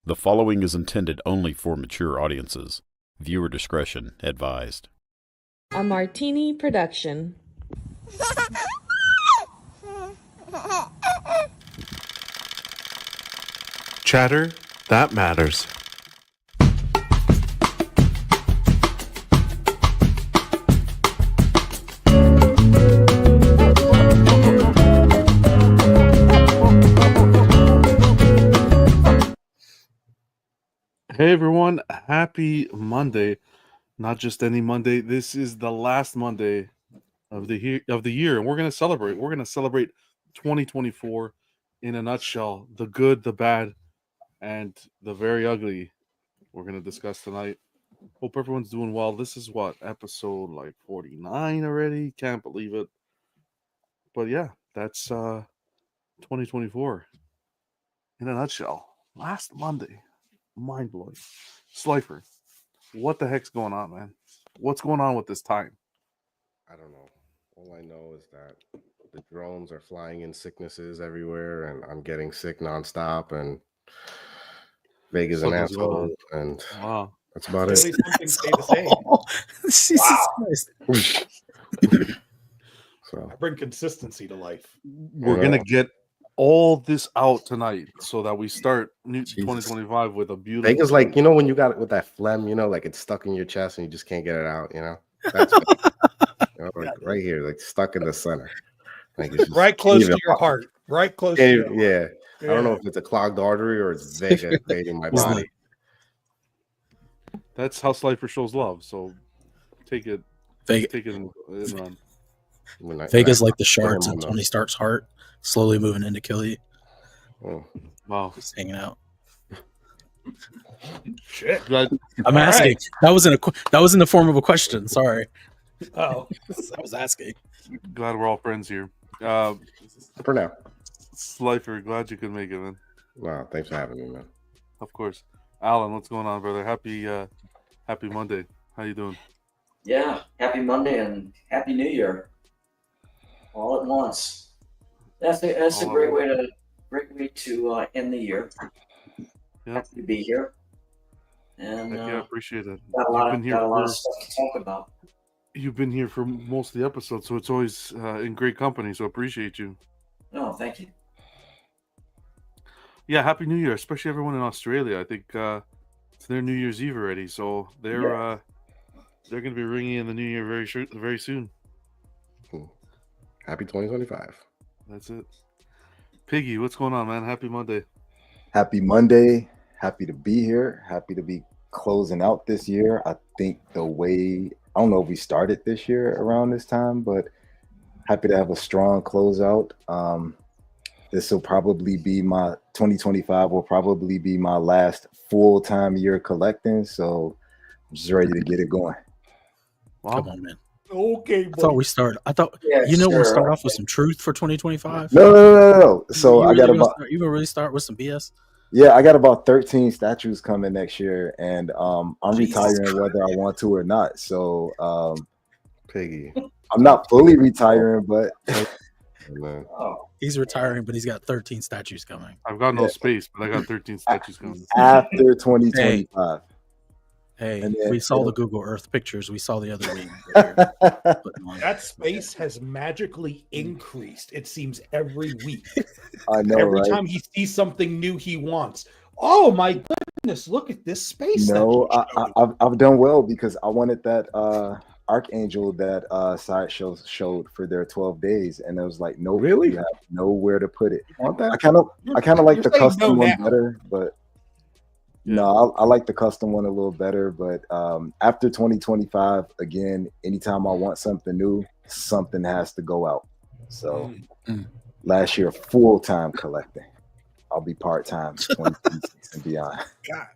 The following is intended only for mature audiences. Viewer discretion advised. A Martini production. Chatter that matters. Hey everyone, happy Monday. Not just any Monday. This is the last Monday of the year, and we're going to celebrate. We're going to celebrate 2024 in a nutshell. The good, the bad, and the very ugly we're going to discuss tonight. Hope everyone's doing well. This is what, episode like 49 already? Can't believe it. But yeah, that's 2024 in a nutshell. Last Monday. Mind blowing. Slifer, what the heck's going on, man? What's going on with this time? I don't know. All I know is that the drones are flying in sicknesses everywhere, and I'm getting sick nonstop. And Vegas an asshole, and wow, that's about it. Something stay the same. Jesus Christ. So I bring consistency to life. We're gonna get all this out tonight so that we start 2025 with a beautiful. Vegas, like, you know, when you got it with that phlegm, you know, like it's stuck in your chest and you just can't get it out, you know. That's like right here, like stuck in the center, like it's right close to your heart, right close to your heart. Yeah. I don't know if it's a clogged artery or it's Vega invading my body. That's how Slifer shows love. So take it and run. Vega's like the shards in Tony Stark's heart, slowly moving in to kill you. Oh, wow! Just hanging out. Shit. I'm asking. Right. That was in the form of a question. Sorry. Oh, I was asking. Glad we're all friends here. For now. Slifer, glad you could make it, man. Wow, thanks for having me, man. Of course. Alan, what's going on, brother? Happy Monday. How you doing? Yeah, happy Monday and happy New Year. All at once. That's a great way to end the year. Yeah. Happy to be here. And I appreciate it. Got a lot of stuff to talk about. You've been here for most of the episodes, so it's always in great company. So appreciate you. No, thank you. Yeah, happy New Year, especially everyone in Australia. I think it's their New Year's Eve already, so they're going to be ringing in the New Year very soon. Cool. Happy 2025. That's it. Piggy, what's going on, man? Happy Monday. Happy Monday. Happy to be here. Happy to be closing out this year. I think I don't know if we started this year around this time, but happy to have a strong closeout. This will probably be 2025 will probably be my last full-time year collecting. So I'm just ready to get it going. Wow. Come on, man. Okay, I thought we started. We'll start off with some truth for 2025. No. So I got about. You gonna really start with some BS? Yeah, I got about 13 statues coming next year, and I'm retiring whether I want to or not. So, Piggy, I'm not fully retiring, but he's retiring, but he's got 13 statues coming. I've got no space, but I got 13 statues coming after 2025. Hey, we saw the Google Earth pictures. We saw the other week. That space has magically increased. It seems every week. I know. Every time he sees something new he wants. Oh my goodness! Look at this space. No, I've done well because I wanted that Archangel that Sideshow showed for their 12 days, and it was like, no, really, you have nowhere to put it. I kind of like the custom one better, but. No, I like the custom one a little better, but after 2025, again, anytime I want something new, something has to go out. So last year, full-time collecting. I'll be part-time 2026 and beyond. God.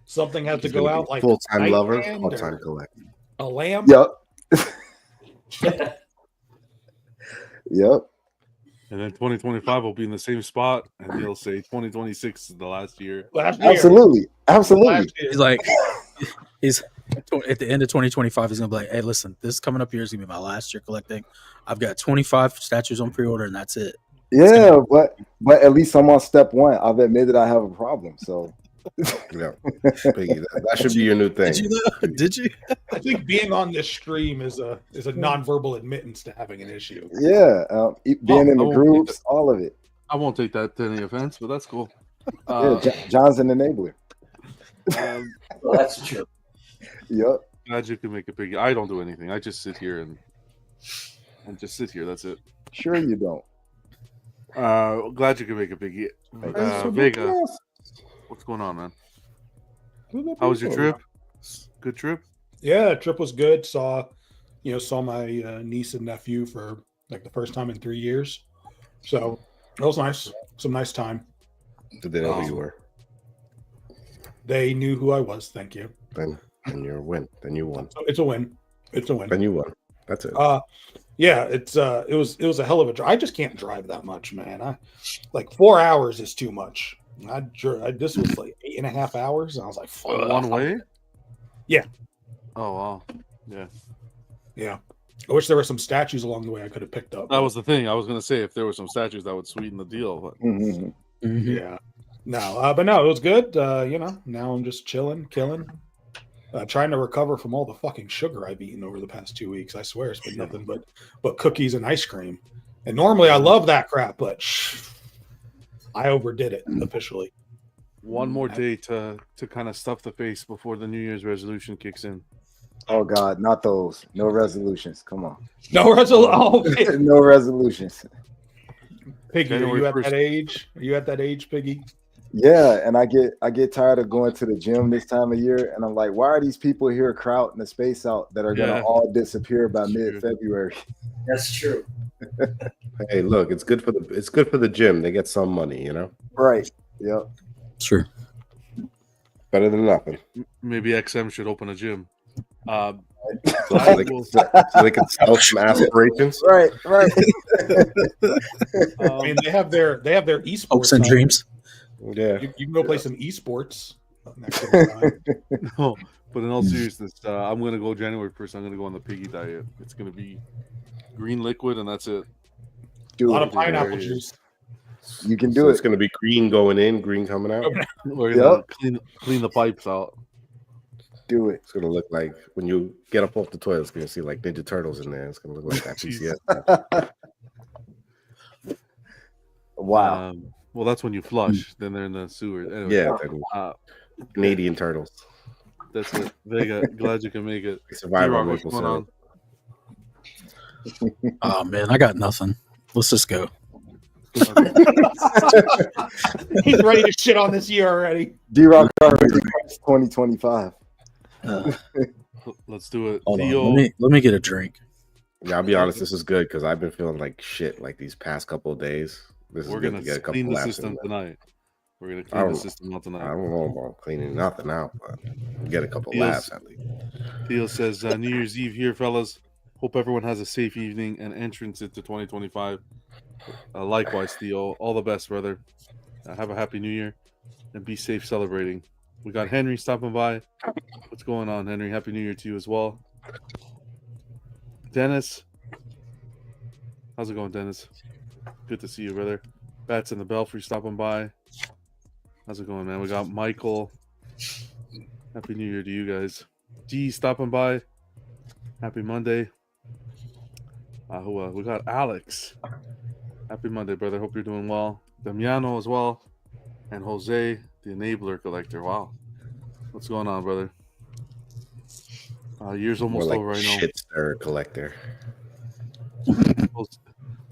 Something has to go out like full-time lover, part-time collecting. A lamb? Yep. Yep. And then 2025 will be in the same spot, and he'll say 2026 is the last year. Absolutely. He's like, he's at the end of 2025. He's gonna be like, "Hey, listen, this coming up here is gonna be my last year collecting. I've got 25 statues on pre-order, and that's it." Yeah, but at least I'm on step one. I've admitted I have a problem. So Yeah, Piggy, that should be your new thing. Did you? I think being on this stream is a nonverbal admittance to having an issue. yeah, being in I the won't groups, all of it. I won't take that to any offense, but that's cool. Yeah, John's an enabler. Well, that's true. Yep. Glad you can make it big. I don't do anything. I just sit here and just sit here. That's it. Sure you don't. Glad you can make it big. Vega, what's going on, man? How was your trip? Good trip? Yeah, trip was good. Saw my niece and nephew for like the first time in 3 years. So it was nice. Some nice time. Did they know who you were? They knew who I was. Thank you. Then you're a win. Then you won. So it's a win. It's a win. Then you won. That's it. Yeah, it was a hell of a drive. I just can't drive that much, man. Like 4 hours is too much. This was like 8.5 hours, and I was like, fuck. One way? Yeah. Oh wow. Yeah. Yeah. I wish there were some statues along the way I could have picked up. That was the thing. I was gonna say if there were some statues that would sweeten the deal. But... Yeah. No, but no, it was good. Now I'm just chilling, killing. Trying to recover from all the fucking sugar I've eaten over the past 2 weeks. I swear it's been nothing but cookies and ice cream. And normally I love that crap, but I overdid it officially. One more day to kind of stuff the face before the New Year's resolution kicks in. Oh God, not those. No resolutions. Come on. No resolution. No resolutions. Piggy, are you at that age? Are you at that age, Piggy? Yeah, and I get tired of going to the gym this time of year, and I'm like, why are these people here crowding the space out that are gonna all disappear by mid-February? That's true. Hey, look, it's good for the gym. They get some money, Right. Yep. Sure. Better than nothing. Maybe XM should open a gym. So they can sell some aspirations. Right. I mean, they have their esports. Hopes and dreams. Yeah, you can go play some esports. No, but in all seriousness, I'm gonna go January 1st. I'm gonna go on the piggy diet. It's gonna be green liquid, and that's it. A lot of pineapple juice. You can do so it. It's gonna be green going in, green coming out. We're gonna clean the pipes out. Do it. It's gonna look like when you get up off the toilet, it's gonna see like Ninja Turtles in there. It's gonna look like that PCS. Wow. Well, that's when you flush. Then they're in the sewer. Anyway, Yeah, Canadian turtles. That's it. Vega, glad you can make it. Survivor. What's going on? Oh man, I got nothing. Let's just go. He's ready to shit on this year already. D-Rock 2025. Let's do it. Hold on. Let me get a drink. Yeah, I'll be honest. This is good because I've been feeling like shit like these past couple of days. We're gonna clean the system tonight. We're gonna clean the system out tonight. I don't know about cleaning nothing out, but get a couple laughs at least. Theo says New Year's Eve here, fellas. Hope everyone has a safe evening and entrance into 2025. Likewise, Theo. All the best, brother. Have a happy New Year and be safe celebrating. We got Henry stopping by. What's going on, Henry? Happy New Year to you as well. Dennis. How's it going, Dennis? Good to see you, brother. Bats in the Belfry stopping by. How's it going, man? We got Michael. Happy New Year to you guys. G stopping by. Happy Monday. We got Alex. Happy Monday, brother. Hope you're doing well. Damiano as well. And Jose, the enabler collector. Wow. What's going on, brother? Year's almost over right now. Shit stir collector.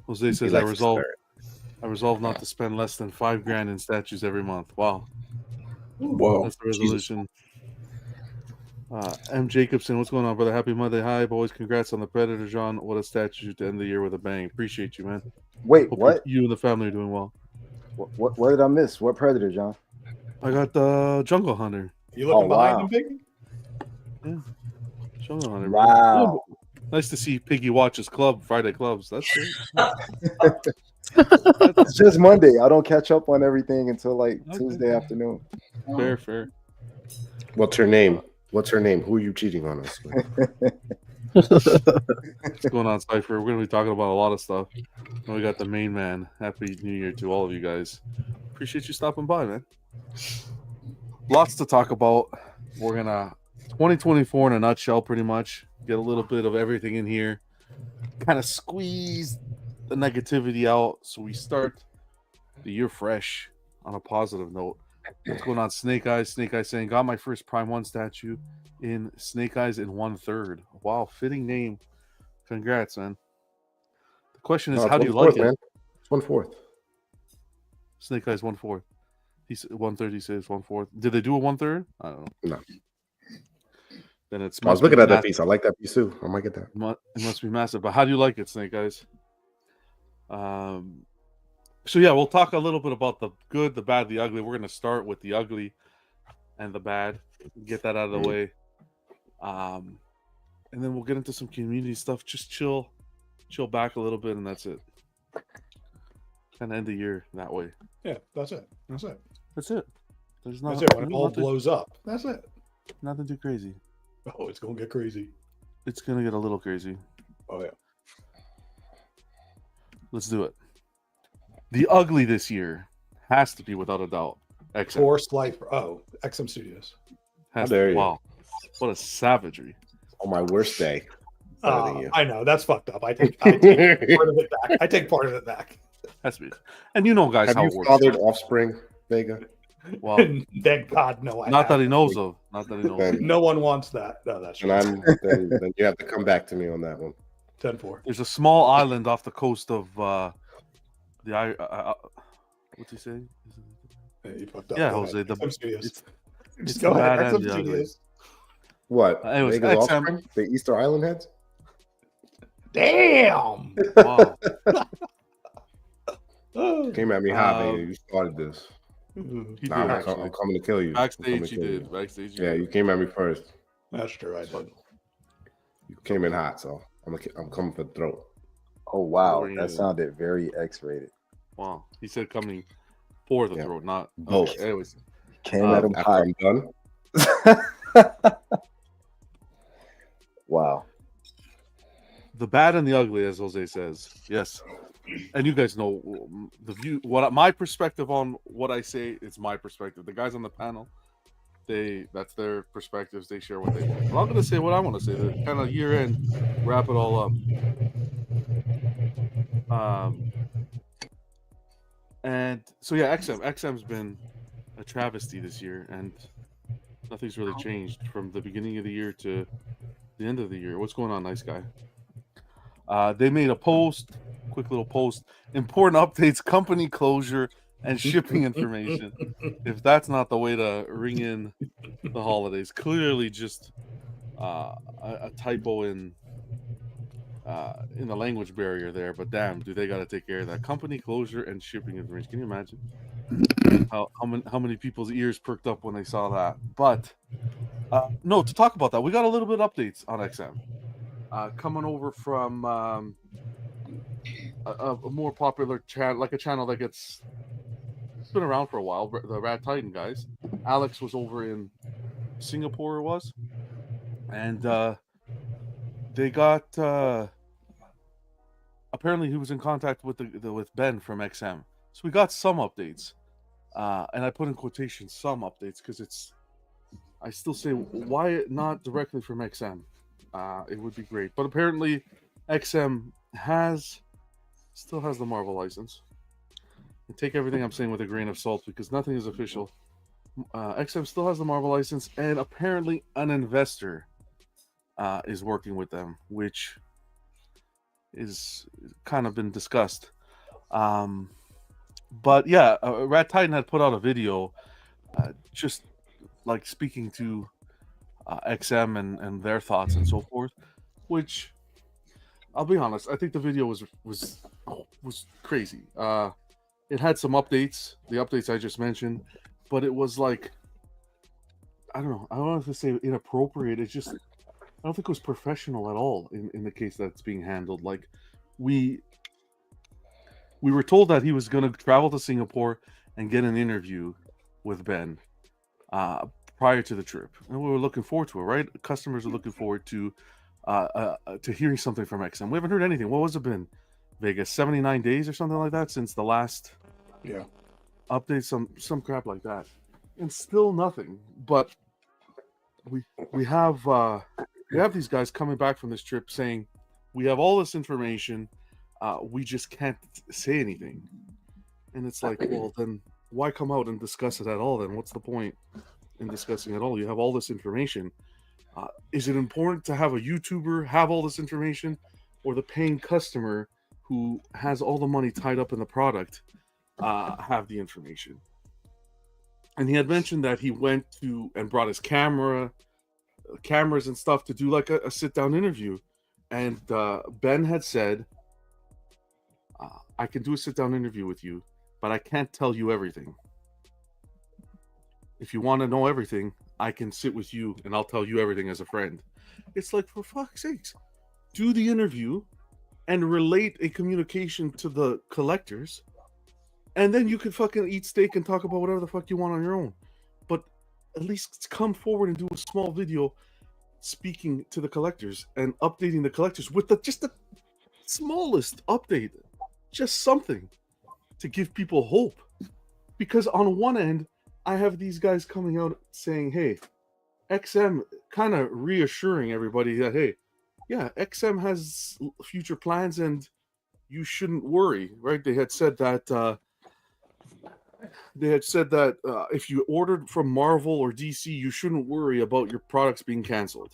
Jose says I resolve not to spend less than $5,000 in statues every month. Wow. Whoa. That's the resolution. M. Jacobson, what's going on, brother? Happy Monday. Hi, boys. Congrats on the Predator, John. What a statue to end the year with a bang. Appreciate you, man. Wait, Hope what? You and the family are doing well. What did I miss? What Predator, John? I got the Jungle Hunter. You looking behind him, Piggy? Yeah. Jungle Hunter. Wow. Yeah, nice to see Piggy watch his club, Friday clubs. That's great. It's just Monday. I don't catch up on everything until like Tuesday afternoon. Fair. What's her name? Who are you cheating on us with? What's going on, Cypher? We're going to be talking about a lot of stuff. And we got the main man. Happy New Year to all of you guys. Appreciate you stopping by, man. Lots to talk about. We're going to 2024 in a nutshell, pretty much. Get a little bit of everything in here. Kind of squeeze the negativity out so we start the year fresh on a positive note. What's going on, Snake Eyes? Snake Eyes saying, got my first Prime 1 statue in Snake Eyes in 1/3. Wow, fitting name. Congrats, man. The question is, how do you like it? Man. It's 1/4. Snake Eyes 1/4. He's 1/3. He says 1/4. Did they do a 1/3? I don't know. No. Then it's. I was looking at that piece. I like that piece too. I might get that. It must be massive. But how do you like it, Snake Eyes? So yeah, we'll talk a little bit about the good, the bad, the ugly. We're gonna start with the ugly and the bad. Get that out of the way. And then we'll get into some community stuff. Just chill back a little bit, and that's it. Kind of end the year that way. Yeah, that's it. That's it. That's it. There's not. That's it. When it all blows up, that's it. Nothing too crazy. Oh, it's gonna get crazy. It's gonna get a little crazy. Oh yeah. Let's do it. The ugly this year has to be, without a doubt, XM. Forced life. Oh, XM Studios. How dare you? Wow, what a savagery! On my worst day. I know that's fucked up. I take part of it back. I take part of it back. Has to be. And you know, guys, Have how you it works. fathered offspring, Vega? Well, thank God, no. Not that he knows of. Not that he knows of. No one wants that. No, that's true. And then you have to come back to me on that one. 10-4. There's a small island off the coast of what's he saying? Hey, you fucked up. Yeah, Go Jose. ahead. XM Studios. It's Go the ahead. bad and XM the ugly. Studios. What? Anyways, Vega's XM. offspring? The Easter Island heads? Damn. Wow. Came at me hot, Vega. You started this. He did, Nah, I'm actually. coming to kill you. I'm coming Backstage, to he kill did. you. Backstage, Yeah, you came at me first. That's true. I did. You came in hot, so I'm coming for the throat. Oh wow, Bring it that in. sounded very X-rated. Wow. He said coming for the Yeah. throat, not Both. Okay, anyways, Came at him After hot. I'm done, Wow. the bad and the ugly, as Jose says. Yes. And you guys know the view. My perspective on what I say, it's my perspective. The guys on the panel, that's their perspectives. They share what they want. But I'm gonna say what I want to say. The kind of year end, wrap it all up. And so yeah, XM's been a travesty this year, and nothing's really changed from the beginning of the year to the end of the year. What's going on, nice guy? They made a post, quick little post, important updates, company closure, and shipping information. If that's not the way to ring in the holidays, clearly just a typo in the language barrier there. But damn, do they got to take care of that? Company closure and shipping information. Can you imagine how many people's ears perked up when they saw that? But no, to talk about that, we got a little bit of updates on XM. Coming over from a more popular channel, like a channel that it's been around for a while, the Rat Titan guys. Alex was over in Singapore, it was, and they got apparently he was in contact with with Ben from XM, so we got some updates, and I put in quotations some updates because I still say why not directly from XM. It would be great, but apparently XM still has the Marvel license. And take everything I'm saying with a grain of salt because nothing is official. XM still has the Marvel license, and apparently an investor is working with them, which is kind of been discussed. But yeah, Rat Titan had put out a video just like speaking to XM and their thoughts and so forth, which I'll be honest, I think the video was crazy. It had some updates, the updates I just mentioned, but it was like, I don't know, I don't know if to say inappropriate. It's just, I don't think it was professional at all in the case that's being handled. Like we were told that he was going to travel to Singapore and get an interview with Ben prior to the trip, and we were looking forward to it, right? Customers are looking forward to to hearing something from XM. We haven't heard anything. What was it been, Vegas? 79 days or something like that since the last update, some crap like that, and still nothing. But we have these guys coming back from this trip saying we have all this information, we just can't say anything. And it's like, well, then why come out and discuss it at all? Then what's the point in discussing it all? You have all this information. Is it important to have a YouTuber have all this information, or the paying customer who has all the money tied up in the product have the information? And he had mentioned that he went to and brought his cameras and stuff to do like a sit-down interview. And Ben had said, I can do a sit-down interview with you, but I can't tell you everything. If you want to know everything, I can sit with you and I'll tell you everything as a friend. It's like, for fuck's sakes, do the interview and relate a communication to the collectors, and then you can fucking eat steak and talk about whatever the fuck you want on your own. But at least come forward and do a small video speaking to the collectors and updating the collectors with just the smallest update, just something to give people hope. Because on one end, I have these guys coming out saying, hey, XM, kind of reassuring everybody that, hey, yeah, XM has future plans and you shouldn't worry, right? They had said that if you ordered from Marvel or DC, you shouldn't worry about your products being canceled.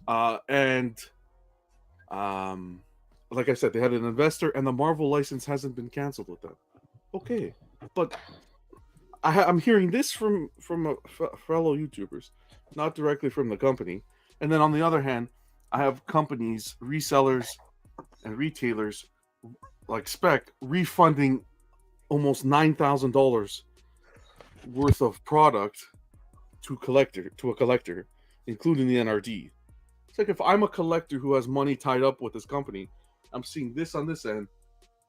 Like I said, they had an investor, and the Marvel license hasn't been canceled with them. Okay, but I'm hearing this from fellow YouTubers, not directly from the company. And then on the other hand, I have companies, resellers, and retailers like Spec refunding almost $9,000 worth of product to a collector, including the NRD. It's like, if I'm a collector who has money tied up with this company, I'm seeing this on this end,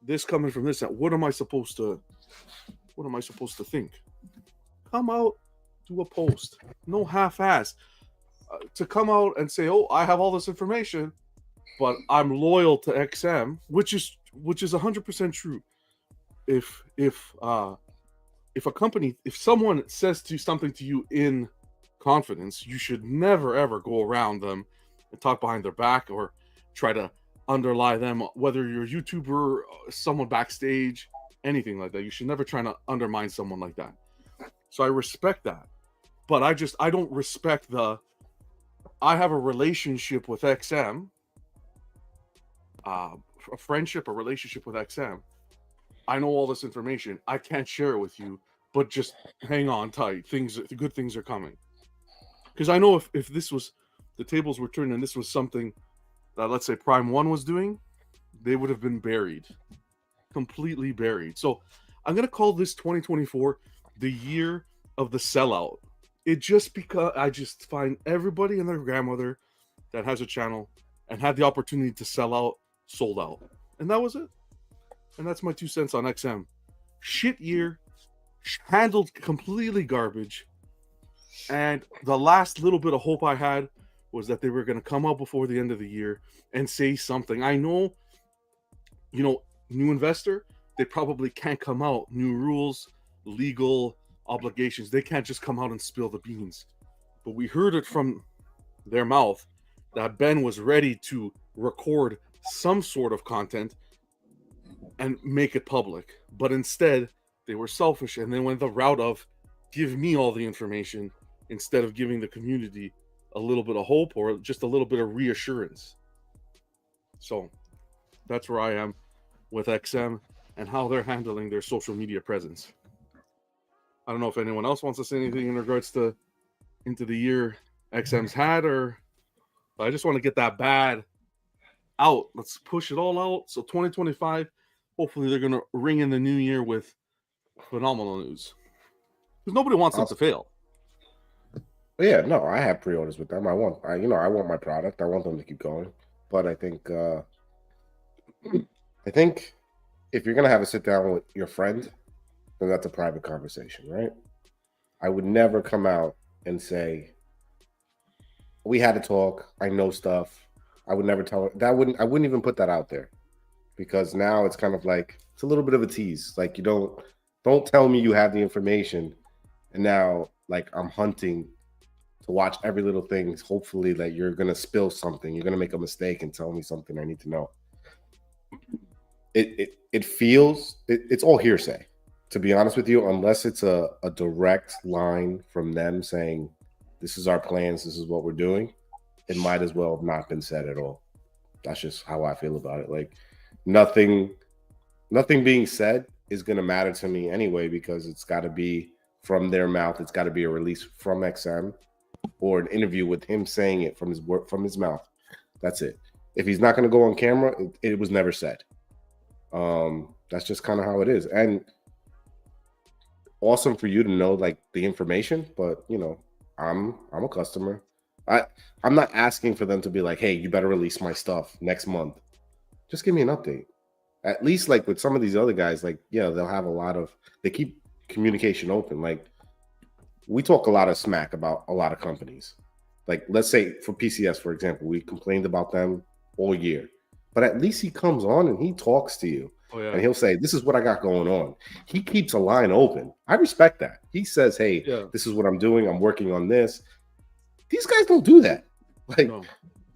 this coming from this end. What am I supposed to think? Come out, do a post. No half-ass. To come out and say, oh, I have all this information, but I'm loyal to XM, which is 100% true. If someone says something to you in confidence, you should never ever go around them and talk behind their back or try to underlie them, whether you're a YouTuber, someone backstage, anything like that. You should never try to undermine someone like that. So I respect that, but I don't respect I have a relationship with XM, a friendship, a relationship with XM. I know all this information. I can't share it with you, but just hang on tight. Good things are coming. Because I know if this was, the tables were turned and this was something that, let's say, Prime 1 was doing, they would have been buried. Completely buried. So I'm going to call this 2024 the year of the sellout. It just because I just find everybody and their grandmother that has a channel and had the opportunity to sell out, sold out. And that was it. And that's my 2 cents on XM. Shit year, handled completely garbage. And the last little bit of hope I had was that they were going to come out before the end of the year and say something. I know, new investor, they probably can't come out. New rules, legal obligations. They can't just come out and spill the beans. But we heard it from their mouth that Ben was ready to record some sort of content and make it public. But instead, they were selfish and they went the route of give me all the information instead of giving the community a little bit of hope or just a little bit of reassurance. So that's where I am with XM and how they're handling their social media presence. I don't know if anyone else wants to say anything in regards to into the year XM's had, or I just want to get that bad out. Let's push it all out. So 2025, hopefully they're going to ring in the new year with phenomenal news. Because nobody wants them to fail. Yeah, no, I have pre-orders with them. I want my product. I want them to keep going. But I think if you're gonna have a sit down with your friend, then that's a private conversation, right? I would never come out and say, we had a talk. I know stuff. I would never tell her that. I wouldn't even put that out there, because now it's kind of like it's a little bit of a tease. Like, you don't tell me you have the information, and now like I'm hunting to watch every little thing. Hopefully that you're gonna spill something, you're gonna make a mistake and tell me something I need to know. It feels it's all hearsay, to be honest with you, unless it's a direct line from them saying this is our plans, this is what we're doing. It might as well have not been said at all. That's just how I feel about it. Like, nothing being said is going to matter to me anyway, because it's got to be from their mouth. It's got to be a release from XM or an interview with him saying it from his mouth. That's it. If he's not going to go on camera, it was never said. That's just kind of how it is. And awesome for you to know like the information, but you know, I'm a customer. I'm not asking for them to be like, hey, you better release my stuff next month. Just give me an update. At least like with some of these other guys, like, yeah, they'll have they keep communication open. Like, we talk a lot of smack about a lot of companies. Like, let's say for PCS, for example, we complained about them all year, but at least he comes on and he talks to you. Oh, yeah. And he'll say, this is what I got going on. He keeps a line open. I respect that. He says, hey, this is what I'm doing. I'm working on this. These guys don't do that. Like, No.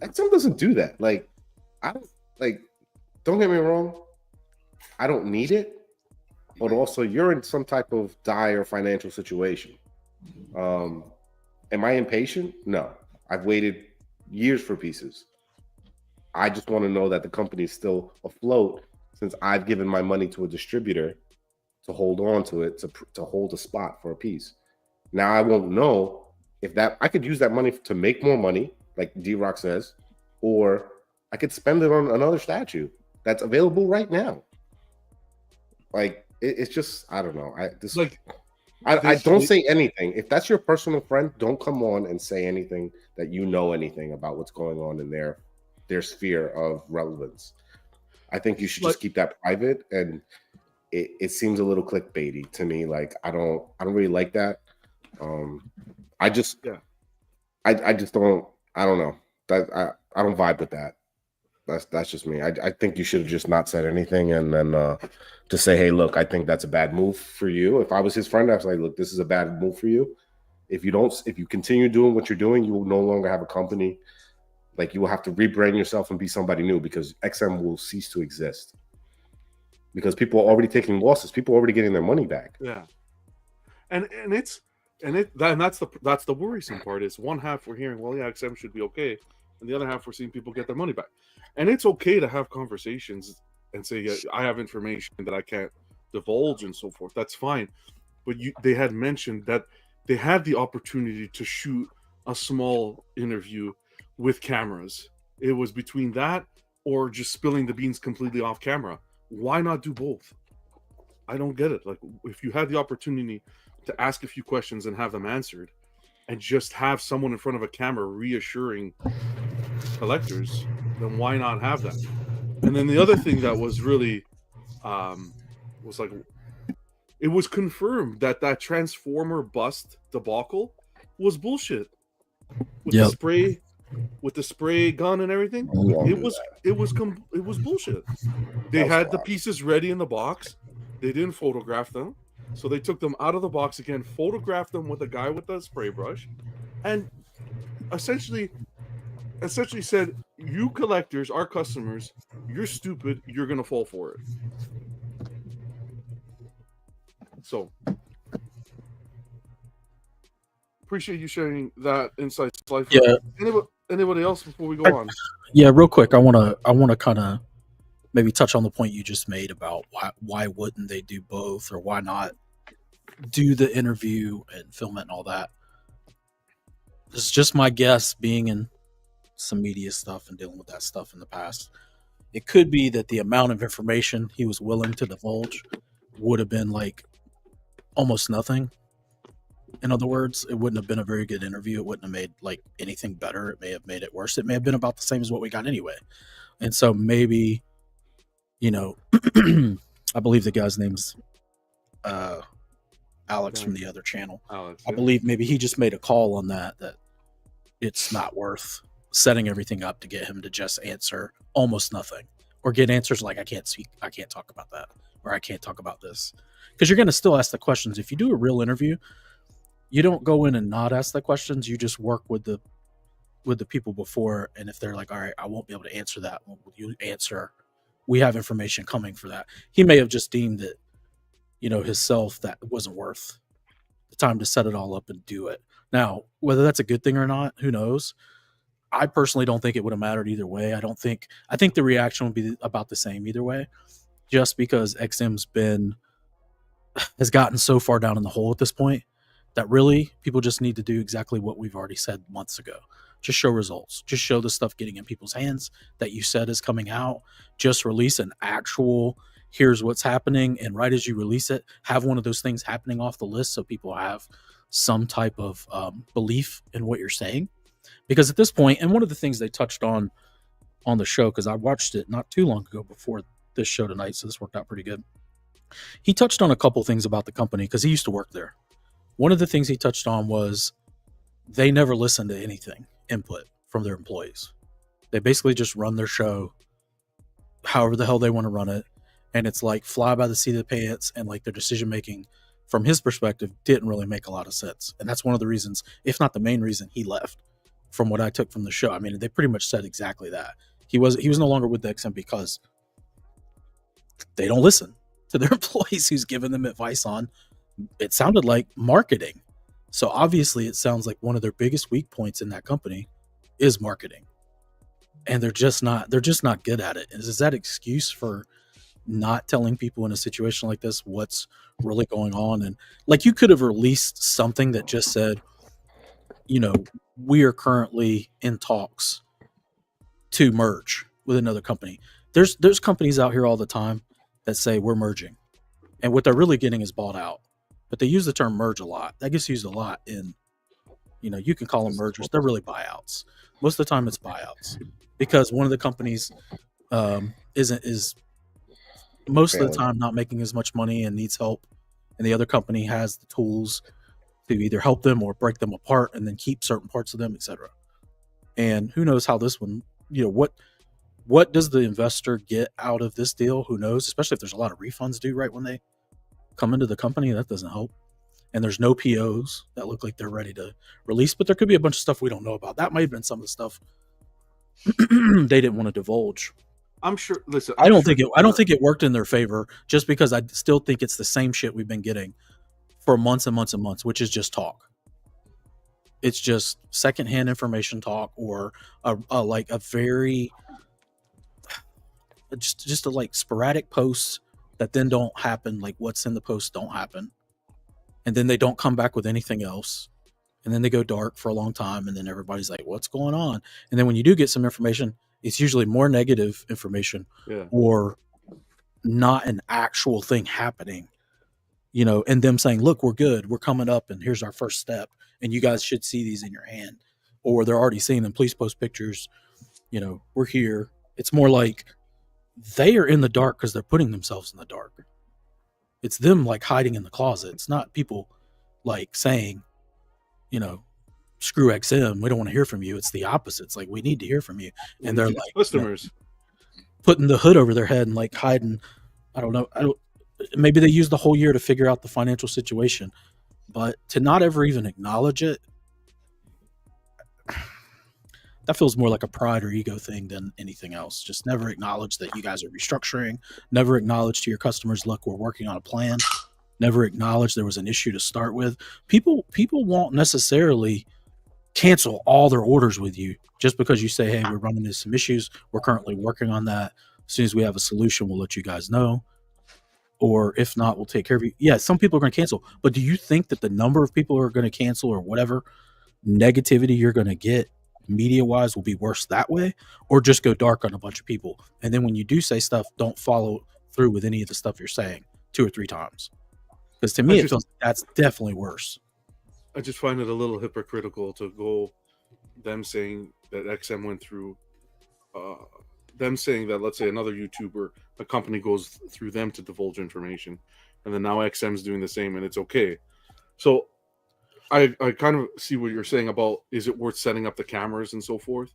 XM doesn't do that. Like, don't get me wrong. I don't need it, but also you're in some type of dire financial situation. Am I impatient? No. I've waited years for pieces. I just want to know that the company is still afloat, since I've given my money to a distributor to hold on to it, to hold a spot for a piece. Now I won't know if that I could use that money to make more money, like D-Rock says, or I could spend it on another statue that's available right now. Like, it's just, I don't know. I don't say anything. If that's your personal friend, don't come on and say anything that you know anything about what's going on in their sphere of relevance. I think you should just keep that private. And it seems a little clickbaity to me. Like, I don't really like that. I just don't know. That I don't vibe with that. That's just me. I think you should have just not said anything, and then to say, hey, look, I think that's a bad move for you. If I was his friend, I was like, look, this is a bad move for you. If you continue doing what you're doing, you will no longer have a company. Like, you will have to rebrand yourself and be somebody new, because XM will cease to exist. Because people are already taking losses. People are already getting their money back. Yeah. And that's the worrisome part, is one half we're hearing, well, yeah, XM should be okay, and the other half we're seeing people get their money back. And it's okay to have conversations and say, yeah, I have information that I can't divulge and so forth. That's fine. But they had mentioned that they had the opportunity to shoot a small interview with cameras. It was between that or just spilling the beans completely off camera. Why not do both? I don't get it. Like, if you had the opportunity to ask a few questions and have them answered, and just have someone in front of a camera reassuring collectors, then why not have that? And then the other thing that was really was like, it was confirmed that Transformer bust debacle was bullshit. With the spray gun and everything, it was bullshit. They had the pieces ready in the box. They didn't photograph them, so they took them out of the box again, photographed them with a guy with a spray brush, and essentially said, you collectors, our customers, you're stupid, you're gonna fall for it. So appreciate you sharing that insight. Yeah. Anybody else before we go on? Yeah, real quick, I wanna kind of maybe touch on the point you just made about why wouldn't they do both, or why not do the interview and film it and all that. This is just my guess, being in some media stuff and dealing with that stuff in the past. It could be that the amount of information he was willing to divulge would have been like almost nothing. In other words, it wouldn't have been a very good interview. It wouldn't have made like anything better. It may have made it worse. It may have been about the same as what we got anyway. And so maybe, you know, I believe the guy's name's Alex from the other channel. Alex, I believe maybe he just made a call on that it's not worth setting everything up to get him to just answer almost nothing or get answers like I can't speak, I can't talk about that, or I can't talk about this. Because you're going to still ask the questions. If you do a real interview, you don't go in and not ask the questions. You just work with the people before, and if they're like, all right, I won't be able to answer that, will you answer? We have information coming for that. He may have just deemed it, himself, that wasn't worth the time to set it all up and do it. Now, whether that's a good thing or not, who knows? I personally don't think it would have mattered either way. I think the reaction would be about the same either way, just because XM's has gotten so far down in the hole at this point that really people just need to do exactly what we've already said months ago. Just show results. Just show the stuff getting in people's hands that you said is coming out. Just release an actual, here's what's happening. And right as you release it, have one of those things happening off the list so people have some type of belief in what you're saying. Because at this point, and one of the things they touched on the show, because I watched it not too long ago before this show tonight, so this worked out pretty good. He touched on a couple things about the company because he used to work there. One of the things he touched on was they never listen to anything input from their employees. They basically just run their show however the hell they want to run it. And it's like fly by the seat of the pants, and like their decision making from his perspective didn't really make a lot of sense. And that's one of the reasons, if not the main reason, he left, from what I took from the show. I mean, they pretty much said exactly that. He was no longer with the XM because they don't listen to their employees who's giving them advice on, it sounded like, marketing. So obviously it sounds like one of their biggest weak points in that company is marketing. And they're just not good at it. Is that excuse for not telling people in a situation like this what's really going on? And like, you could have released something that just said, we are currently in talks to merge with another company. There's companies out here all the time that say we're merging, and what they're really getting is bought out. But they use the term merge a lot. That gets used a lot in, you can call them mergers. They're really buyouts. Most of the time it's buyouts because one of the companies is most of the time not making as much money and needs help, and the other company has the tools to either help them or break them apart and then keep certain parts of them, etc. And who knows how this one, what does the investor get out of this deal? Who knows? Especially if there's a lot of refunds due right when they come into the company, that doesn't help. And there's no POs that look like they're ready to release, but there could be a bunch of stuff we don't know about. That might have been some of the stuff they didn't want to divulge. I'm sure. Listen, I don't think it worked in their favor, just because I still think it's the same shit we've been getting for months and months and months, which is just talk. It's just secondhand information talk, or a very just a like sporadic posts that then don't happen. Like what's in the post don't happen, and then they don't come back with anything else, and then they go dark for a long time, and then everybody's like, "What's going on?" And then when you do get some information, it's usually more negative information, or not an actual thing happening. And them saying, look, we're good, we're coming up, and here's our first step, and you guys should see these in your hand. Or they're already seeing them, please post pictures, we're here. It's more like they are in the dark because they're putting themselves in the dark. It's them like hiding in the closet. It's not people like saying, screw XM, we don't want to hear from you. It's the opposite. It's like, we need to hear from you. And they're like customers putting the hood over their head and like hiding. I don't know. Maybe they use the whole year to figure out the financial situation, but to not ever even acknowledge it, that feels more like a pride or ego thing than anything else. Just never acknowledge that you guys are restructuring. Never acknowledge to your customers, look, we're working on a plan. Never acknowledge there was an issue to start with. People won't necessarily cancel all their orders with you just because you say, hey, we're running into some issues. We're currently working on that. As soon as we have a solution, we'll let you guys know. Or if not, we'll take care of you. Yeah, some people are going to cancel. But do you think that the number of people who are going to cancel or whatever negativity you're going to get media-wise will be worse that way? Or just go dark on a bunch of people? And then when you do say stuff, don't follow through with any of the stuff you're saying 2 or 3 times. Because to me, it feels like that's definitely worse. I just find it a little hypocritical to go them saying that XM went through them saying that, let's say, another YouTuber, a company goes through them to divulge information, and then now XM's doing the same, and it's okay. So I kind of see what you're saying about is it worth setting up the cameras and so forth.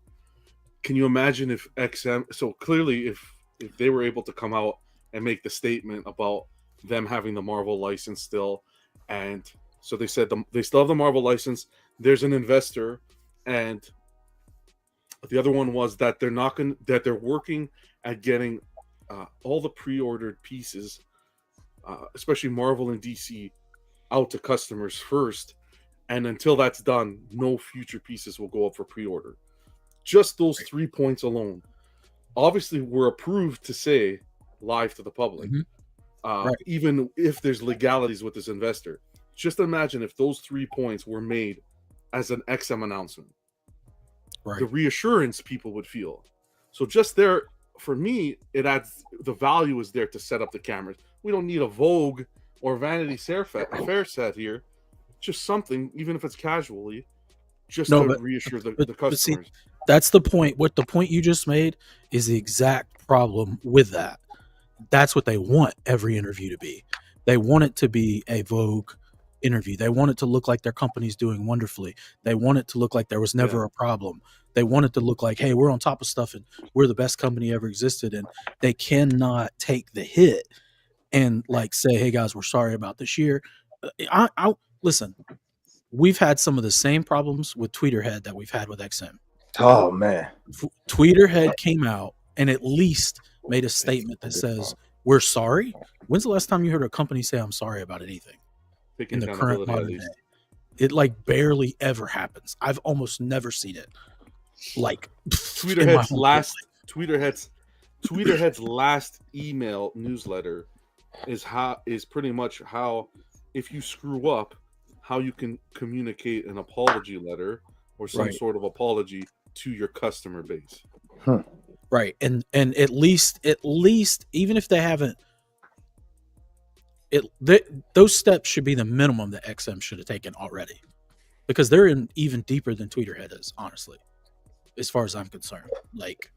Can you imagine if XM? So clearly, if they were able to come out and make the statement about them having the Marvel license still, and so they said they still have the Marvel license. There's an investor, and the other one was that they're working at getting all the pre-ordered pieces, especially Marvel and DC, out to customers first, and until that's done, no future pieces will go up for pre-order. Just those 3 points alone, obviously, were approved to say live to the public, Right. even if there's legalities with this investor. Just imagine if those 3 points were made as an XM announcement, Right. the reassurance people would feel. So just there, for me, it adds the value is there to set up the cameras. We don't need a Vogue or Vanity Fair set here. Just something, even if it's casually, just to reassure the but customers. see, that's the point. What the point you just made is the exact problem with that. That's what they want every interview to be. They want it to be a Vogue interview. They want it to look like their company's doing wonderfully. They want it to look like there was never a problem. They want it to look like, hey, we're on top of stuff and we're the best company ever existed. And they cannot take the hit and like say, hey guys, we're sorry about this year. I listen, we've had some of the same problems with Tweeterhead that we've had with XM. Oh man. Tweeterhead came out and at least made a statement that says, we're sorry. When's the last time you heard a company say I'm sorry about anything in the current modern day? It like barely ever happens. I've almost never seen it. Like Tweeterhead's last email newsletter is pretty much how, if you screw up, how you can communicate an apology letter or some sort of apology to your customer base. Right. And at least even if they haven't, those steps should be the minimum that XM should have taken already, because they're in even deeper than Tweeterhead is, honestly, as far as I'm concerned. Like,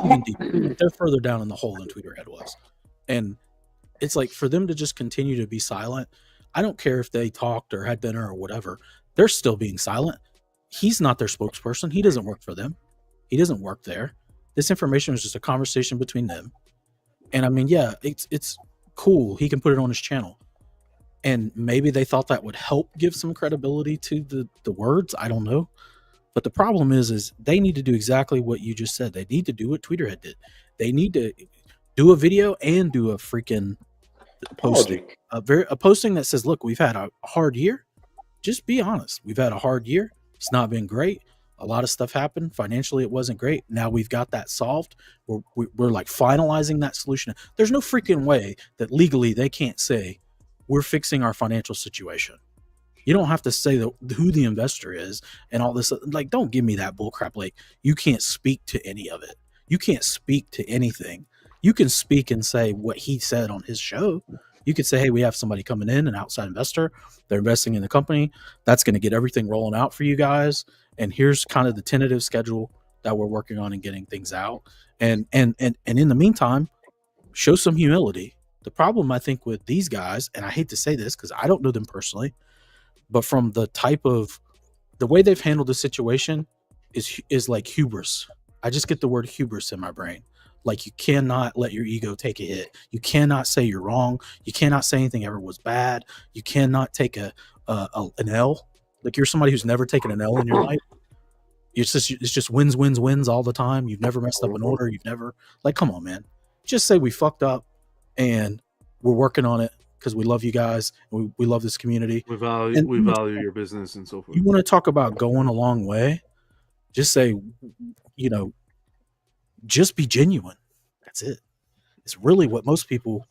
even deeper. They're further down in the hole than Tweeterhead was. And it's like, for them to just continue to be silent, I don't care if they talked or had dinner or whatever, they're still being silent. He's not their spokesperson. He doesn't work for them. He doesn't work there. This information was just a conversation between them. And I mean, yeah, it's cool. He can put it on his channel. And maybe they thought that would help give some credibility to the words. I don't know. But the problem is they need to do exactly what you just said. They need to do what Tweeterhead did. They need to do a video and do a freaking posting. A posting that says, look, we've had a hard year. Just be honest. We've had a hard year. It's not been great. A lot of stuff happened. Financially, it wasn't great. Now we've got that solved. We're like finalizing that solution. There's no freaking way that legally they can't say we're fixing our financial situation. You don't have to say who the investor is and all this. Like, don't give me that bullcrap. Like, you can't speak to any of it. You can't speak to anything. You can speak and say what he said on his show. You could say, hey, we have somebody coming in, an outside investor. They're investing in the company. That's going to get everything rolling out for you guys. And here's kind of the tentative schedule that we're working on and getting things out. And in the meantime, show some humility. The problem, I think, with these guys, and I hate to say this because I don't know them personally, but from the way they've handled the situation is like hubris. I just get the word hubris in my brain. Like, you cannot let your ego take a hit. You cannot say you're wrong. You cannot say anything ever was bad. You cannot take an L. Like, you're somebody who's never taken an L in your life. It's just wins all the time. You've never messed up an order. You've never, like, come on, man. Just say we fucked up and we're working on it because we love you guys. And we love this community. We value your business and so forth. You want to talk about going a long way? Just say, just be genuine. That's it. It's really what most people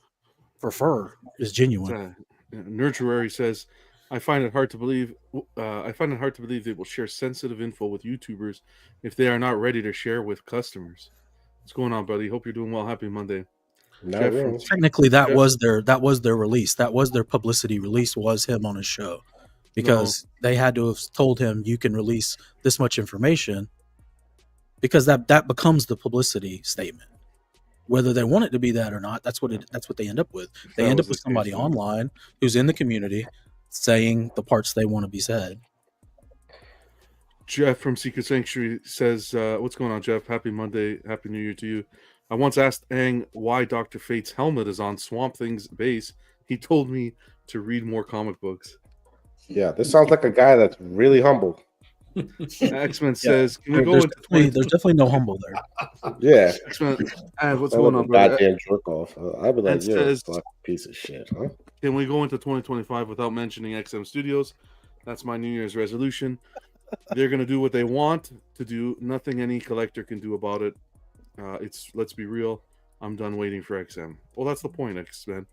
prefer is genuine. Nurturary says, I find it hard to believe they will share sensitive info with YouTubers if they are not ready to share with customers. What's going on, buddy? Hope you're doing well. Happy Monday. Technically, that was their release. That was their publicity release, was him on his show, because they had to have told him you can release this much information, because that becomes the publicity statement. Whether they want it to be that or not, that's what they end up with. They end up with somebody online who's in the community saying the parts they want to be said. Jeff from Secret Sanctuary says, what's going on, Jeff? Happy Monday. Happy New Year to you. I once asked Aang why Dr. Fate's helmet is on Swamp Thing's base. He told me to read more comic books. Yeah, this sounds like a guy that's really humble. X-Men says, can we go There's into definitely no humble there. Yeah. X-Men, what's That going was on, a brother? goddamn jerk off. I'd be like, It you're a says- fucking piece of shit, huh? Can we go into 2025 without mentioning XM Studios? That's my New Year's resolution. They're going to do what they want to do. Nothing any collector can do about it. Let's be real. I'm done waiting for XM. Well, that's the point, X-Men.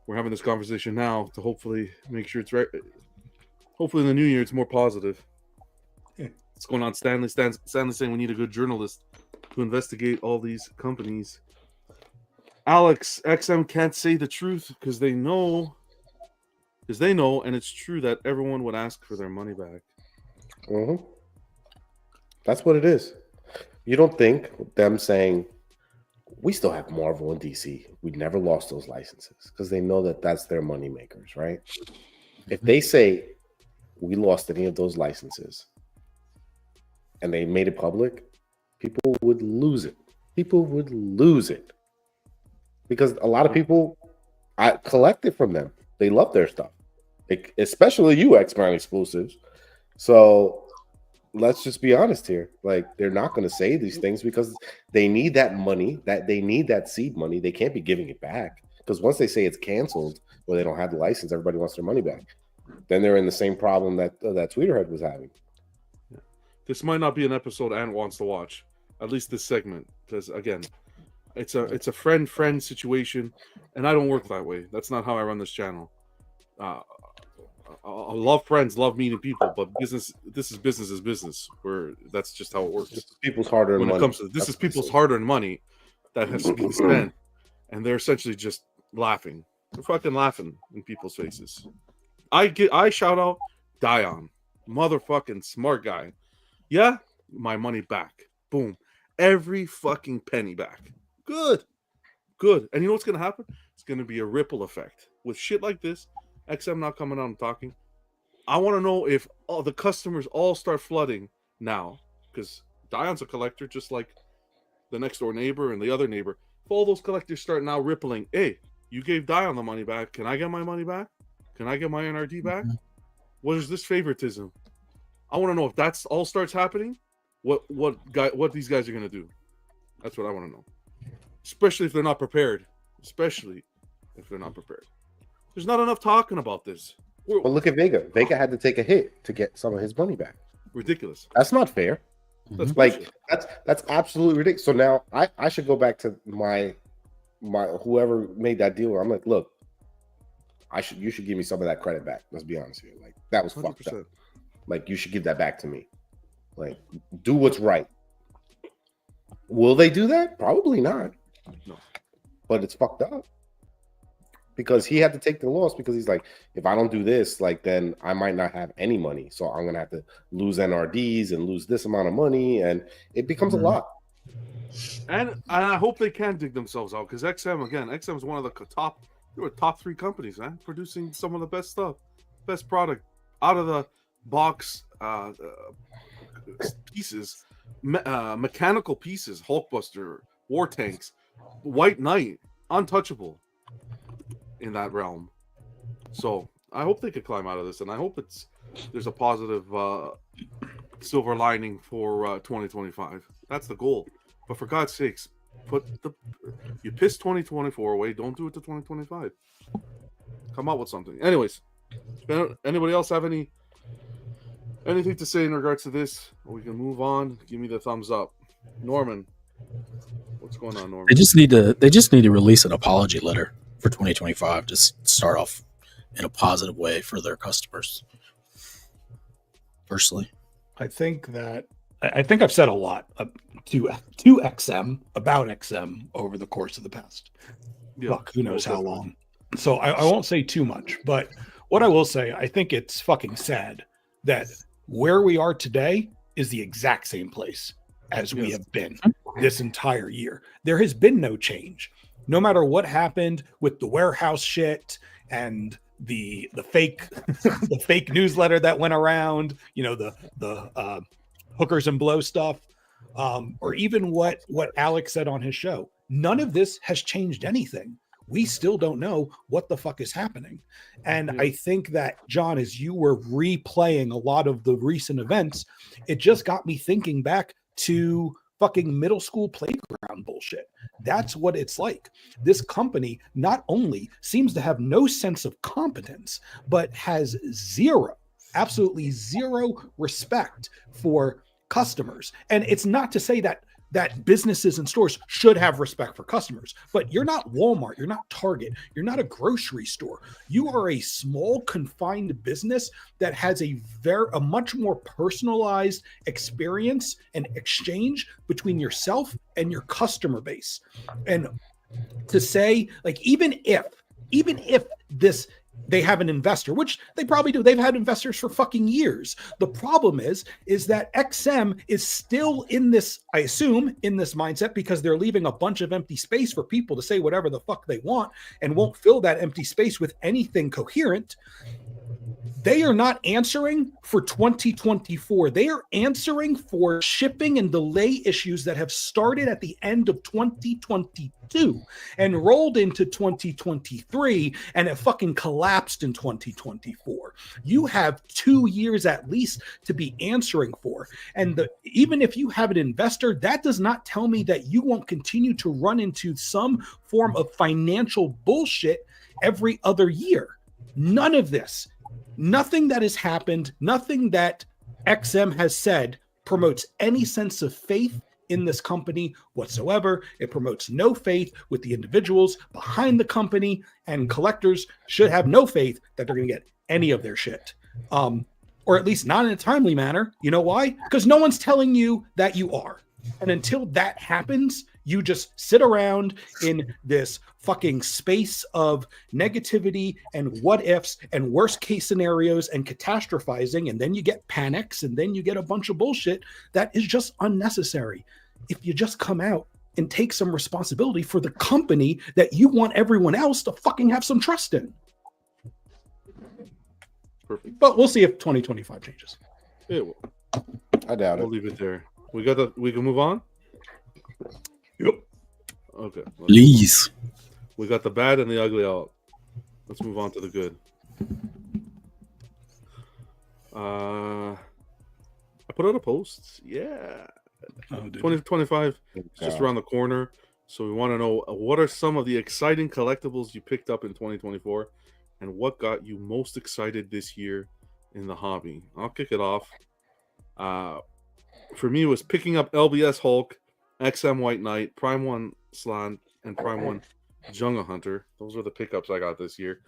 We're having this conversation now to hopefully make sure it's right. Hopefully in the new year it's more positive. What's going on, Stanley? Stanley saying we need a good journalist to investigate all these companies. Alex, XM can't say the truth because they know, and it's true that everyone would ask for their money back. Mm-hmm. That's what it is. You don't think them saying, we still have Marvel and DC. We never lost those licenses because they know that that's their money makers, right? If they say we lost any of those licenses and they made it public, people would lose it. People would lose it because a lot of people collect it from them. They love their stuff, especially you, X-Men exclusives. So let's just be honest here. Like, they're not going to say these things because they need that money, that they need that seed money. They can't be giving it back because once they say it's canceled or they don't have the license, everybody wants their money back. Then they're in the same problem that Tweeterhead was having. This might not be an episode Ant wants to watch, at least this segment, because again, it's a friend situation, and I don't work that way. That's not how I run this channel. I love friends, love meeting people, but this is business. Where that's just how it works. This is people's hard-earned money. When it comes to this, is people's hard-earned money that has to be spent, and they're essentially just laughing. They're fucking laughing in people's faces. I shout out Dion, motherfucking smart guy. Yeah, my money back. Boom, every fucking penny back. Good. And you know what's gonna happen? It's gonna be a ripple effect with shit like this. XM not coming out and talking. I want to know if all the customers all start flooding now, because Dion's a collector, just like the next door neighbor and the other neighbor. If all those collectors start now rippling, hey, you gave Dion the money back. Can I get my money back? Can I get my NRD back? What is this favoritism? I want to know if that's all starts happening. What these guys are gonna do? That's what I want to know. Especially if they're not prepared. There's not enough talking about this. Well, look at Vega. Vega had to take a hit to get some of his money back. Ridiculous. That's not fair. That's like that's absolutely ridiculous. So now I should go back to my whoever made that deal. I'm like, look, you should give me some of that credit back. Let's be honest here. Like, that was 100%. Fucked up. Like, you should give that back to me. Like, do what's right. Will they do that? Probably not. No. But it's fucked up. Because he had to take the loss because he's like, if I don't do this, like, then I might not have any money. So I'm going to have to lose NRDs and lose this amount of money. And it becomes a lot. And I hope they can dig themselves out because XM is one of the top 3 companies, man, producing some of the best stuff, best product out of the box pieces, mechanical pieces, Hulkbuster, War Tanks, White Knight, untouchable in that realm. So I hope they could climb out of this, and I hope there's a positive silver lining for 2025. That's the goal. But for God's sakes, you piss 2024 away. Don't do it to 2025. Come out with something. Anyways, anybody else have anything to say in regards to this? Or we can move on. Give me the thumbs up. Norman, what's going on, Norman? They just need to release an apology letter for 2025 to start off in a positive way for their customers. Personally, I think I've said a lot to XM about XM over the course of the past, who knows how long. So I won't say too much, but what I will say, I think it's fucking sad that where we are today is the exact same place as we have been this entire year. There has been no change. No matter what happened with the warehouse shit and the fake the fake newsletter that went around, the hookers and blow stuff, or even what Alex said on his show. None of this has changed anything. We still don't know what the fuck is happening. And I think that, John, as you were replaying a lot of the recent events, it just got me thinking back to fucking middle school playground bullshit. That's what it's like. This company not only seems to have no sense of competence, but has absolutely zero respect for customers. And it's not to say that businesses and stores should have respect for customers, but you're not Walmart, you're not Target, you're not a grocery store. You are a small, confined business that has a much more personalized experience and exchange between yourself and your customer base. And to say, like, even if they have an investor, which they probably do. They've had investors for fucking years. The problem is that XM is still in this, I assume, in this mindset, because they're leaving a bunch of empty space for people to say whatever the fuck they want and won't fill that empty space with anything coherent. They are not answering for 2024. They are answering for shipping and delay issues that have started at the end of 2022 and rolled into 2023 and it fucking collapsed in 2024. You have 2 years at least to be answering for. And even if you have an investor, that does not tell me that you won't continue to run into some form of financial bullshit every other year. None of this. Nothing that has happened, nothing that XM has said promotes any sense of faith in this company whatsoever. It promotes no faith with the individuals behind the company, and collectors should have no faith that they're going to get any of their shit. Or at least not in a timely manner. You know why? Because no one's telling you that you are. And until that happens, you just sit around in this fucking space of negativity and what ifs and worst case scenarios and catastrophizing. And then you get panics and then you get a bunch of bullshit that is just unnecessary. If you just come out and take some responsibility for the company that you want everyone else to fucking have some trust in. Perfect. But we'll see if 2025 changes. Yeah, well, I doubt we'll it. leave it there. We can move on. Yep. Okay. Please. We got the bad and the ugly out. Let's move on to the good. I put out a post. Yeah. 2025 is just around the corner. So we want to know, what are some of the exciting collectibles you picked up in 2024 and what got you most excited this year in the hobby? I'll kick it off. For me, it was picking up LBS Hulk, XM White Knight, Prime 1 Slant, and Prime 1 Jungle Hunter. Those were the pickups I got this year.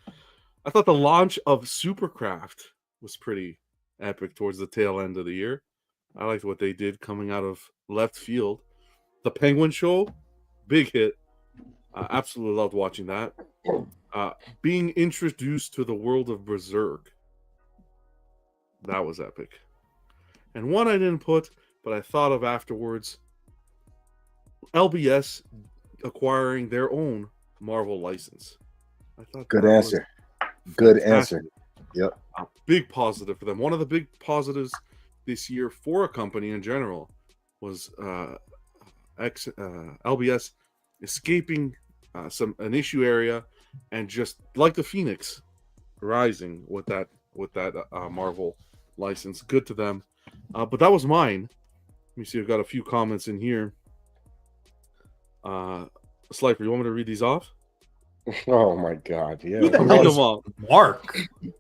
I thought the launch of Supercraft was pretty epic towards the tail end of the year. I liked what they did coming out of left field. The Penguin Show, big hit. Absolutely loved watching that. Being introduced to the world of Berserk. That was epic. And one I didn't put, but I thought of afterwards, LBS acquiring their own Marvel license. I thought good answer. Good answer. Yep. A big positive for them. One of the big positives this year for a company in general was LBS escaping an issue area and just like the Phoenix rising with that Marvel license. Good to them. But that was mine. Let me see. I've got a few comments in here. Slifer, you want me to read these off? Oh my God! Yeah, Who the hell is Mark?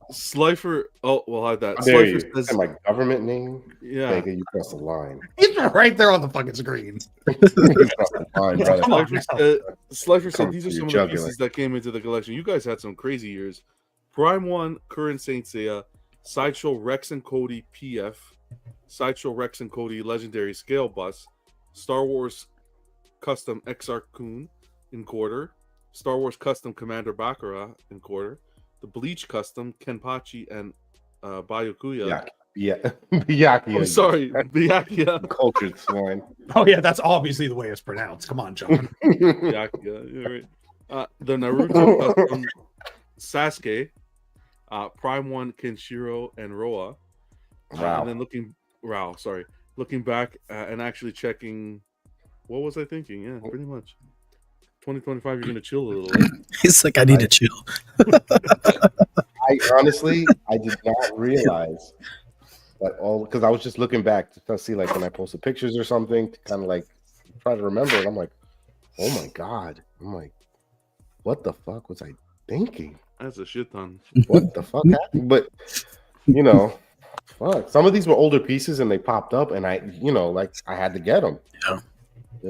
Slifer. Oh, we'll hide that. There Slifer says, my government name. Yeah, Vega, you crossed the line. He's right there on the fucking screen. You crossed the line, brother. Slifer said Come these are for some your of the pieces that came into the collection. You guys had some crazy years. Prime 1, Current Saint Seiya, Sideshow Rex and Cody PF, Sideshow Rex and Cody Legendary Scale Bus, Star Wars Custom XR Kun in quarter, Star Wars Custom Commander Bakura in quarter, the Bleach Custom Kenpachi and Byakuya. Yeah, Byakuya. I'm sorry, Byakuya. Cultured swine. Oh yeah, that's obviously the way it's pronounced. Come on, John. Byakuya. You're right. The Naruto Custom Sasuke, Prime 1, Kenshiro, and Roa. Wow. And then looking back and actually checking, what was I thinking? Yeah, pretty much. 2025, you're gonna chill a little. Right? He's like, I need to chill. I honestly, I did not realize that because I was just looking back to see like when I posted pictures or something to kind of like try to remember it. I'm like, oh my god. I'm like, what the fuck was I thinking? That's a shit ton. What the fuck happened? But fuck. Some of these were older pieces and they popped up, and I had to get them. Yeah.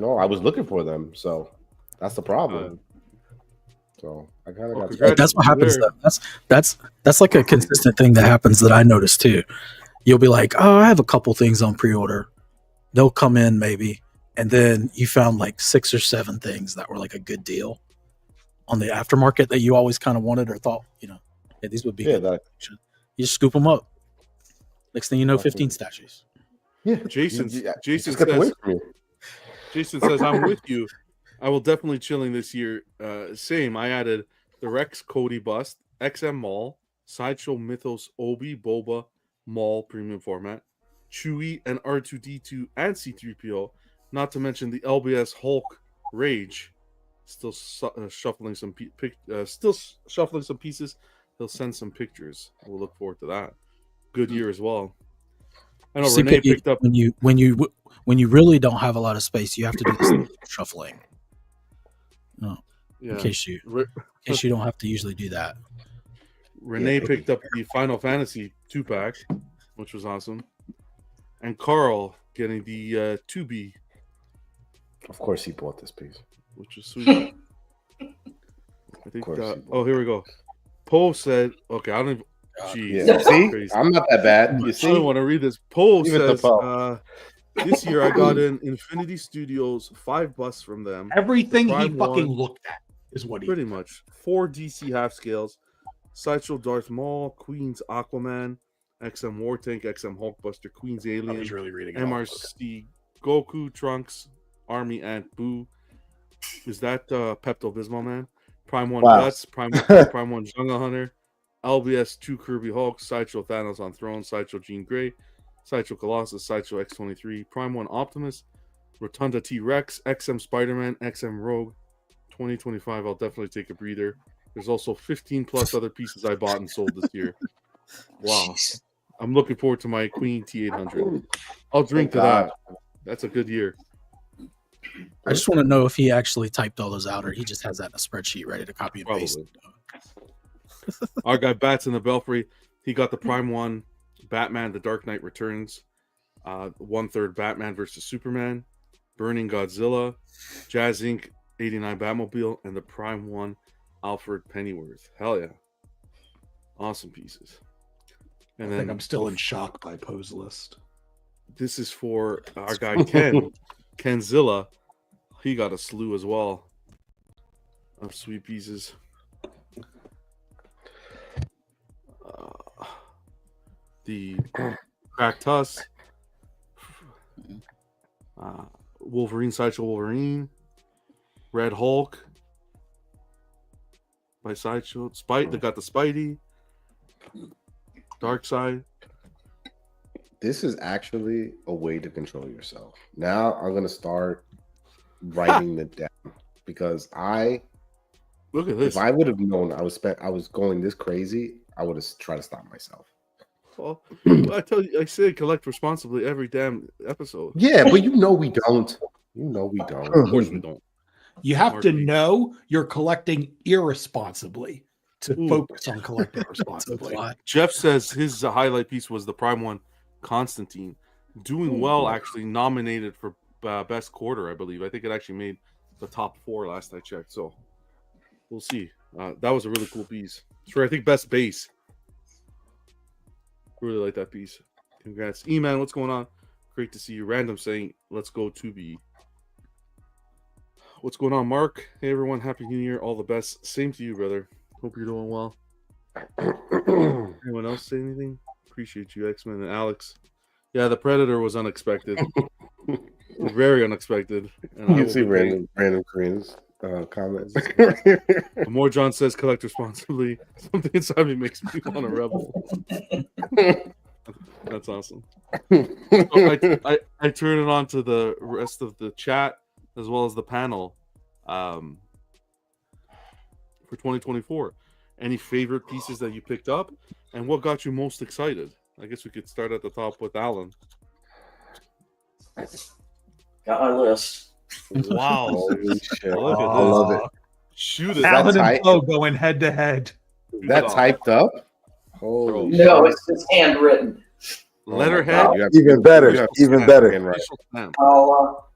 I was looking for them, so that's the problem. So I kind of got. That's what happens. Though. That's like a consistent thing that happens that I noticed too. You'll be like, oh, I have a couple things on pre-order. They'll come in maybe, and then you found like 6 or 7 things that were like a good deal on the aftermarket that you always kind of wanted or thought, hey, these would be good. You just scoop them up. Next thing you know, 15 statues. Yeah, Jason says, I'm with you. I will definitely chilling this year. Same. I added the Rex Cody bust, XM Maul, Sideshow Mythos Obi Boba Maul premium format, Chewie and R2D2 and C3PO, not to mention the LBS Hulk Rage. Still shuffling some pieces. He'll send some pictures. We'll look forward to that. Good year as well. I know Renee picked up when you really don't have a lot of space. You have to do this shuffling. No, in case you don't have to usually do that. Renee picked up the Final Fantasy 2-pack, which was awesome, and Carl getting the 2B. Of course, he bought this piece, which was sweet. I think. Here we go. Poe said, "Okay, I don't even." Jeez, see, crazy. I'm not that bad. You see, I don't want to read this. Poe says, "This year I got in Infinity Studios 5 busts from them. Everything he fucking looked at is what he pretty much 4 DC half scales: Sideshow Darth Maul, Queen's Aquaman, XM War Tank, XM Hulkbuster, Queen's Alien, really reading MRC Goku, Trunks, Army Ant Boo. Is that Pepto Bismol man? Prime 1 Guts, Prime 1 Jungle Hunter, LBS 2 Kirby Hulk, Sideshow Thanos on Throne, Sideshow Jean Grey, Sideshow Colossus, Sideshow X23, Prime 1 Optimus, Rotunda T-Rex, XM Spider-Man, XM Rogue. 2025, I'll definitely take a breather. There's also 15 plus other pieces I bought and sold this year. Wow. Jeez. I'm looking forward to my Queen T800. I'll drink to that. That's a good year. I just want to know if he actually typed all those out or he just has that in a spreadsheet ready to copy and paste. Our guy Bats in the Belfry, he got the Prime 1 Batman The Dark Knight Returns, 1/3 Batman versus Superman, Burning Godzilla, Jazz Inc. 89 Batmobile, and the Prime 1 Alfred Pennyworth. Hell yeah. Awesome pieces. And I think I'm still in shock by Poe's list. This is for our guy Ken. Kenzilla. He got a slew as well of sweet pieces. The Cracked Tusk, Wolverine, Sideshow Wolverine, Red Hulk by Sideshow, they got the Spidey, Darkseid. This is actually a way to control yourself. Now I'm gonna start writing it down because look at this. If I would have known I was going this crazy, I would have tried to stop myself. Well, I tell you, I say collect responsibly every damn episode. Yeah, but we don't. Of course we don't. You have to know you're collecting irresponsibly to focus on collecting responsibly. Jeff says his highlight piece was the Prime 1 Constantine. Doing well, actually nominated for best quarter, I believe. I think it actually made the top 4 last I checked. So we'll see. That was a really cool piece. It's for, I think, best base. Really like that piece. Congrats. E-Man, what's going on? Great to see you. Random saying, let's go to be. What's going on, Mark? Hey, everyone. Happy New Year. All the best. Same to you, brother. Hope you're doing well. Anyone else say anything? Appreciate you, X-Men and Alex. Yeah, the Predator was unexpected. Very unexpected. And you can see random Koreans. comment. The more John says collect responsibly, something inside me makes me want to rebel. That's awesome. So I turn it on to the rest of the chat as well as the panel for 2024. Any favorite pieces that you picked up, and what got you most excited? I guess we could start at the top with Alan. Got my list. Wow. Holy shit. Look at I this. love it. Shoot it. Alan and tight? Flo going head to head. Is that typed up? Holy No, shit. it's handwritten. Letterhead. You have- Even better. you have Even snap better. handwriting. Official stamp.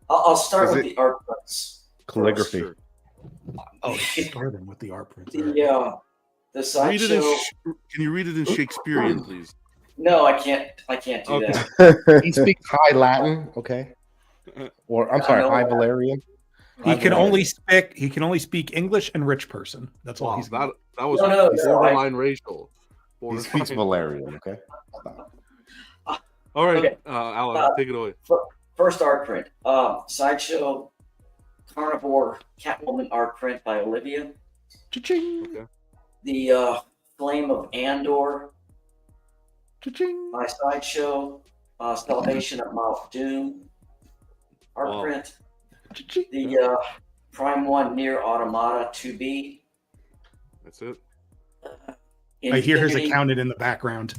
I'll start Is with it- the art prints. Calligraphy. Sure. Oh, starting with the art print. The Read it sideshow. can you read it in Shakespearean, please? No, I can't. I can't do Okay. that. He speaks High Latin, okay? Or I'm sorry, I know High that. Valerian. He can only speak English and rich person. That's all Wow, he's that was No, borderline racial. He speaks Valerian, okay? All right, Okay. Alan, take it away. First art print. Sideshow Carnivore Catwoman art print by Olivia. Okay. The Flame of Andor Cha-ching. by Sideshow. Salvation of Mount Doom art Wow. print. Cha-ching. The Prime 1 Near Automata 2B. That's it. I hear his Infinity- accountant in the background.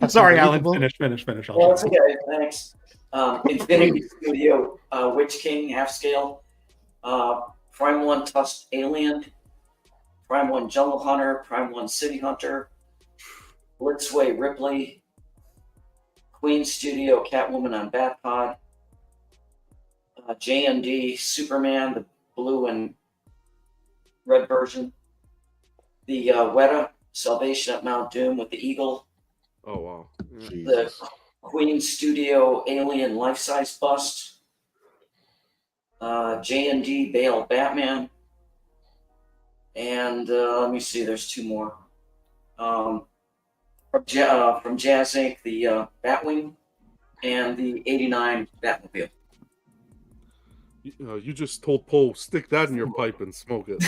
Sorry, Alan. Finish. Well, it's okay. Thanks. Infinity Studio Witch King half scale. Prime 1 Tusk Alien. Prime 1 Jungle Hunter. Prime 1 City Hunter. Blitzway Ripley. Queen Studio Catwoman on Batpod. J&D Superman, the blue and red version. The Weta Salvation at Mount Doom with the eagle. Oh wow. Yeah. The Queen Studio Alien life-size bust. J&D Bale Batman. And let me see, there's two more. From Jazz Inc., the Batwing and the 89 Batmobile. You just told Poe, stick that in your pipe and smoke it.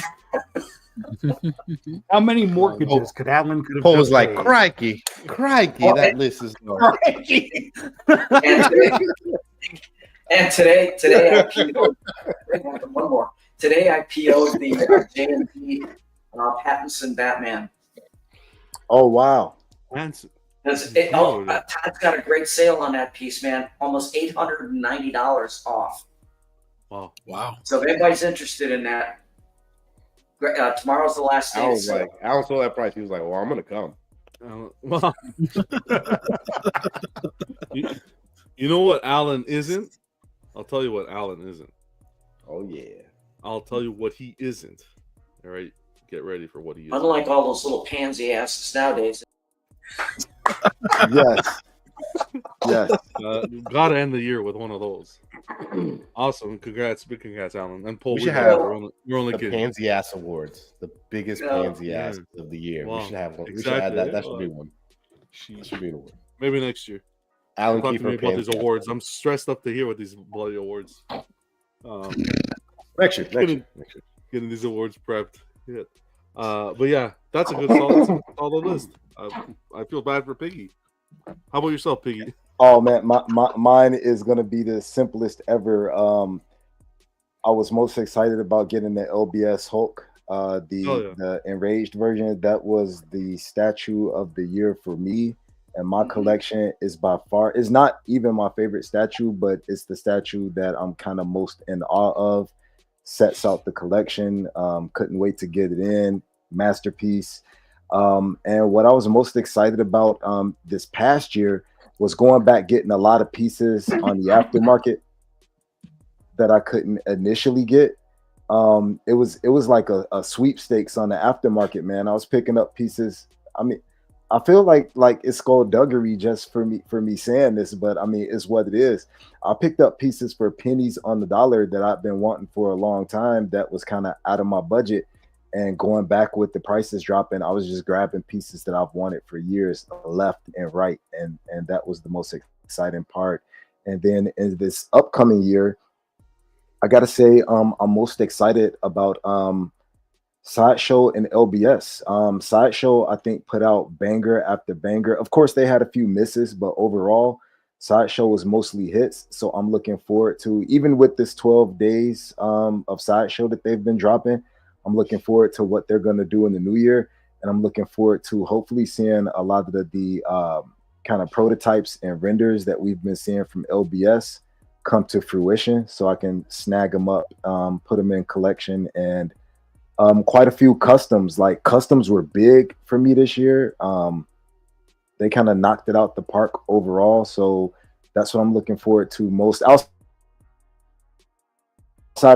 How many mortgages could Alan could have Paul was just like, paid? crikey, Oh, that list is long. Crikey. And today I PO'd one more. Today I PO'd the J&D Pattinson Batman. Oh wow. Hanson. Todd's got a great sale on that piece, man. Almost $890 off. Wow. Wow. So if anybody's interested in that, tomorrow's the last day. I to was sell. like, Alan saw that price. He was like, well, I'm going to come. Well, you know what Alan isn't? I'll tell you what Alan isn't. Oh, yeah. I'll tell you what he isn't. All right, get ready for what he is. Unlike all those little pansy asses nowadays. Yes. Yes. Gotta end the year with one of those. Awesome. Congrats. Big congrats, Alan. And Paul, We should know have we're only The kidding. Pansy Ass Awards, the biggest Yeah. pansy ass of the year. Wow. We should have one. We should Exactly, add that. yeah. That should be one. That should be the one. Maybe next year. Alan Talk to me Kiefer about these Pansy Ass. awards. I'm stressed up to here with these bloody awards. Next year. Getting these awards prepped. Yeah. But yeah, that's a good solid list. I feel bad for Piggy. How about yourself, Piggy? Oh man, mine is gonna be the simplest ever. I was most excited about getting the LBS Hulk, the enraged version. That was the statue of the year for me, and my collection is by far is not even my favorite statue, but it's the statue that I'm kind of most in awe of. Sets out the collection. Couldn't wait to get it in. Masterpiece. And what I was most excited about this past year was going back, getting a lot of pieces on the aftermarket that I couldn't initially get. It was like a sweepstakes on the aftermarket, man. I was picking up pieces. I mean, I feel like it's skullduggery just for me saying this, but I mean, it's what it is. I picked up pieces for pennies on the dollar that I've been wanting for a long time that was kind of out of my budget. And going back with the prices dropping, I was just grabbing pieces that I've wanted for years, left and right, and that was the most exciting part. And then in this upcoming year, I gotta say, I'm most excited about Sideshow and LBS. Sideshow, I think, put out banger after banger. Of course, they had a few misses, but overall, Sideshow was mostly hits. So I'm looking forward to, even with this 12 days of Sideshow that they've been dropping, I'm looking forward to what they're gonna do in the new year, and I'm looking forward to hopefully seeing a lot of the kind of prototypes and renders that we've been seeing from LBS come to fruition, so I can snag them up, put them in collection, and quite a few customs. Like customs were big for me this year. They kind of knocked it out the park overall, so that's what I'm looking forward to most. Outside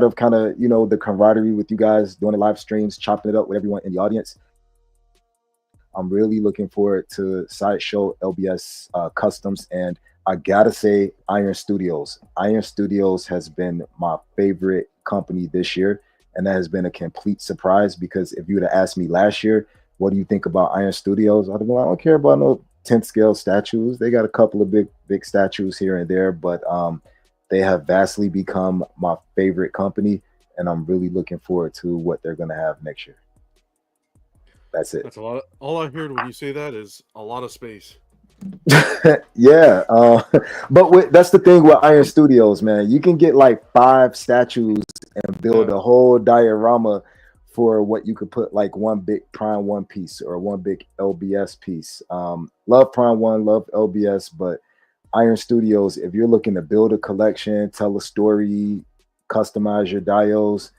of kind of the camaraderie with you guys doing the live streams, chopping it up with everyone in the audience, I'm really looking forward to Sideshow, LBS, customs, and I gotta say Iron Studios. Iron Studios has been my favorite company this year, and that has been a complete surprise, because if you would have asked me last year, what do you think about Iron Studios? I'd have been like, I don't care about no 10th scale statues. They got a couple of big statues here and there, but they have vastly become my favorite company, and I'm really looking forward to what they're gonna have next year. That's it. That's a lot. All I heard when you say that is a lot of space. Yeah, but that's the thing with Iron Studios, man. You can get like 5 statues and build a whole diorama for what you could put like one big Prime 1 piece or one big LBS piece. Love Prime 1, love LBS, but Iron Studios, if you're looking to build a collection, tell a story, customize your dios,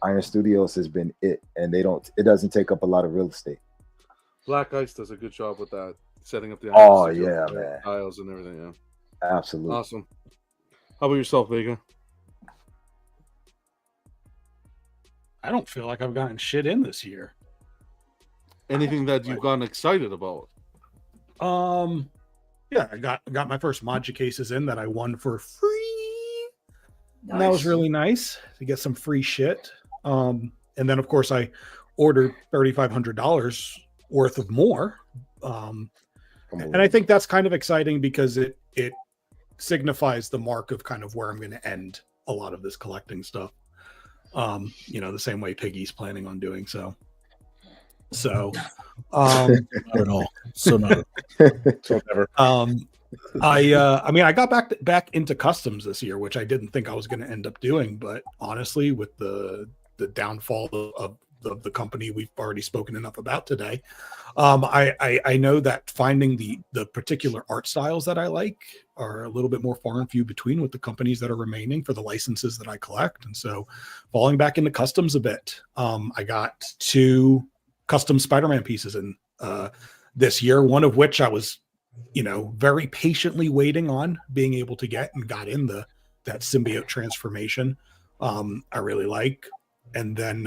Iron Studios has been it, and it doesn't take up a lot of real estate. Black Ice does a good job with that, setting up the man, tiles and everything. Yeah, absolutely awesome. How about yourself, Vega? I don't feel like I've gotten shit in this year. Anything that you've gotten excited about? Yeah, I got my first Modja cases in that I won for free. Nice. And that was really nice to get some free shit. And then of course I ordered $3,500 worth of more. And I think that's kind of exciting because it signifies the mark of kind of where I'm going to end a lot of this collecting stuff. The same way Piggy's planning on doing so. So, not at all. So not. So never. I got back into customs this year, which I didn't think I was going to end up doing, but honestly, with the downfall of the company we've already spoken enough about today, I know that finding the particular art styles that I like are a little bit more far and few between with the companies that are remaining for the licenses that I collect, and so falling back into customs a bit. I got 2 custom Spider-Man pieces in this year, one of which I was very patiently waiting on being able to get, and got in that symbiote transformation. I really like. And then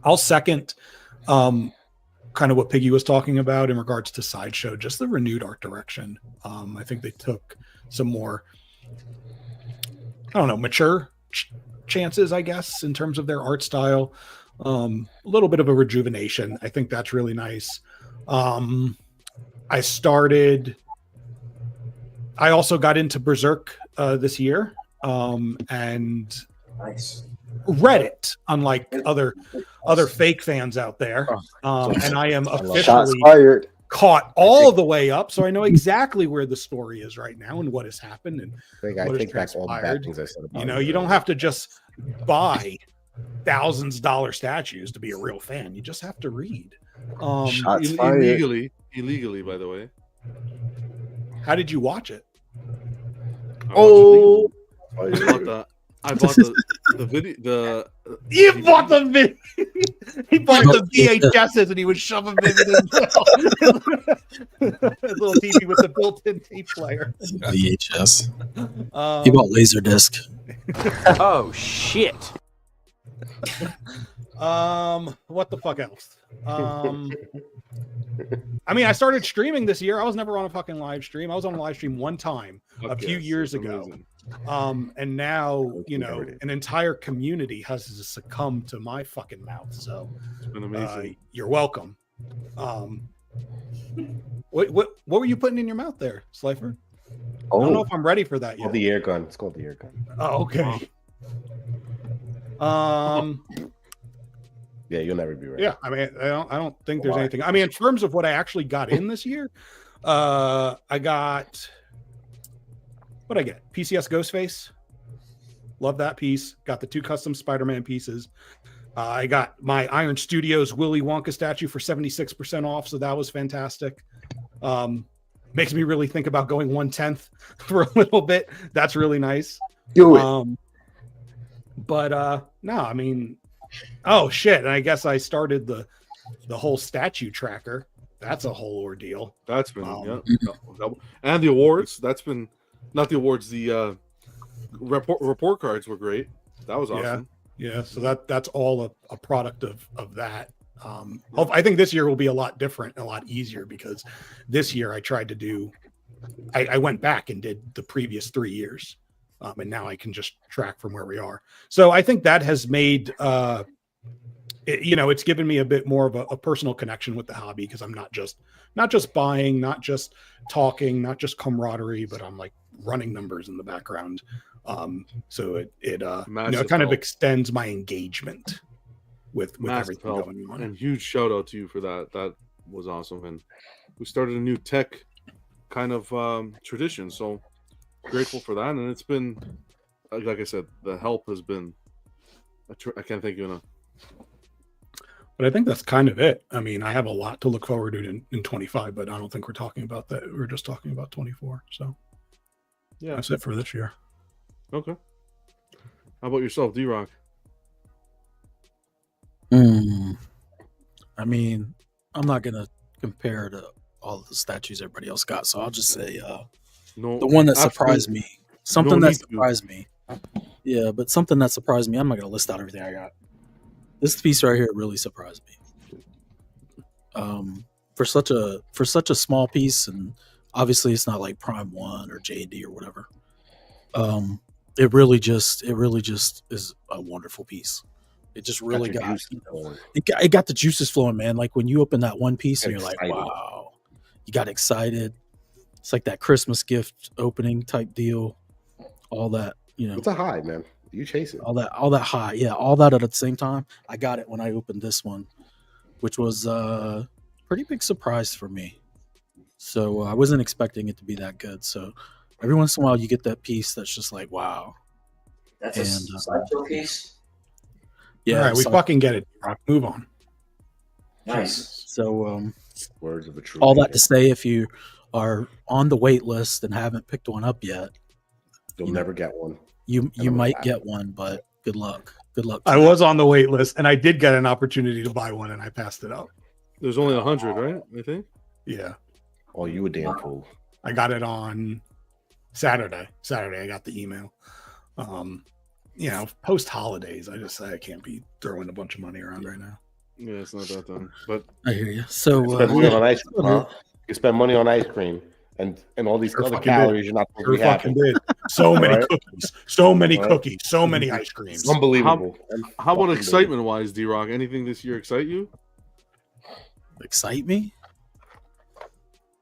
I'll second kind of what Piggy was talking about in regards to Sideshow, just the renewed art direction. I think they took some more, mature chances, I guess, in terms of their art style. A little bit of a rejuvenation. I think that's really nice. I also got into Berserk this year, and Nice. read it, unlike other fake fans out there. And I am shots officially fired. caught all the way up, so I know exactly where the story is right now and what has happened and I what has take back all the bad transpired. things I said about it. You don't have to just buy thousands of dollar statues to be a real fan. You just have to read. Shots fired. Illegally, by the way. How did you watch it? Oh, I bought the video. He bought the he bought the VHSs and he was shoving them in his little TV with the built-in tape player. VHS. He bought Laserdisc. Oh shit. What the fuck else? I started streaming this year. I was never on a fucking live stream. I was on a live stream one time a few years ago. Amazing. And now, an entire community has succumbed to my fucking mouth. So It's been amazing. You're welcome. What were you putting in your mouth there, Slifer? I don't know Oh, if I'm ready for that It's called yet. the air gun. It's called the air gun. Oh, okay. Yeah, you'll never be ready. Yeah, I mean, I don't think there's Why? anything. I mean, in terms of what I actually got in this year, I got what I get. PCS Ghostface. Love that piece. Got the 2 custom Spider-Man pieces. I got my Iron Studios Willy Wonka statue for 76% off, so that was fantastic. Makes me really think about going 1/10 for a little bit. That's really nice. do it. But no, I mean, oh shit! And I guess I started the whole statue tracker. That's a whole ordeal. That's been and the awards. That's been not the awards. The report cards were great. That was awesome. Yeah. So that's all a product of that. I think this year will be a lot different, a lot easier, because this year I tried to do. I went back and did the previous 3 years, and now I can just track from where we are. So I think that has made. It's given me a bit more of a personal connection with the hobby, because I'm not just buying, not just talking, not just camaraderie, but I'm like running numbers in the background. So it kind of extends my engagement with everything going on. And huge shout out to you for that. That was awesome. And we started a new tech kind of tradition. So grateful for that. And it's been, like I said, the help has been, I can't think of enough. But I think that's kind of it. I mean, I have a lot to look forward to in 25, but I don't think we're talking about that. We're just talking about 24. So yeah, that's it for this year. Okay. How about yourself, D-Rock? I mean, I'm not gonna compare to all the statues everybody else got, so I'll just say the one that surprised me. Something that surprised me. Yeah, but something that surprised me. I'm not gonna list out everything I got. This piece right here really surprised me. For such a small piece, and obviously it's not like Prime 1 or J&D or whatever. It really just is a wonderful piece. It just really got it got the juices flowing, man. Like when you open that one piece and you're like, wow, you got excited. It's like that Christmas gift opening type deal. All that, It's a high, man. You chase it. All that high. Yeah, all that at the same time. I got it when I opened this one, which was a pretty big surprise for me. So I wasn't expecting it to be that good. So every once in a while you get that piece that's just like, wow. That's a sideshow piece. Yeah. All right, we fucking get it. Move on. Nice. So words of a true all that to say, if you are on the wait list and haven't picked one up yet, you'll never get one. You might get one, but good luck. Good luck. I was on the wait list, and I did get an opportunity to buy one, and I passed it up. There's only 100, right? I think. Yeah. Oh, you a damn fool! I got it on Saturday. I got the email. Post holidays, I just say I can't be throwing a bunch of money around right now. Yeah, it's not that dumb. But I hear you. So on ice cream, huh? You spend money on ice cream and all these other calories you're not supposed to be having. So many cookies, so many cookies, so many ice creams. Unbelievable. How about excitement wise, D-Rock? Anything this year excite you? Excite me?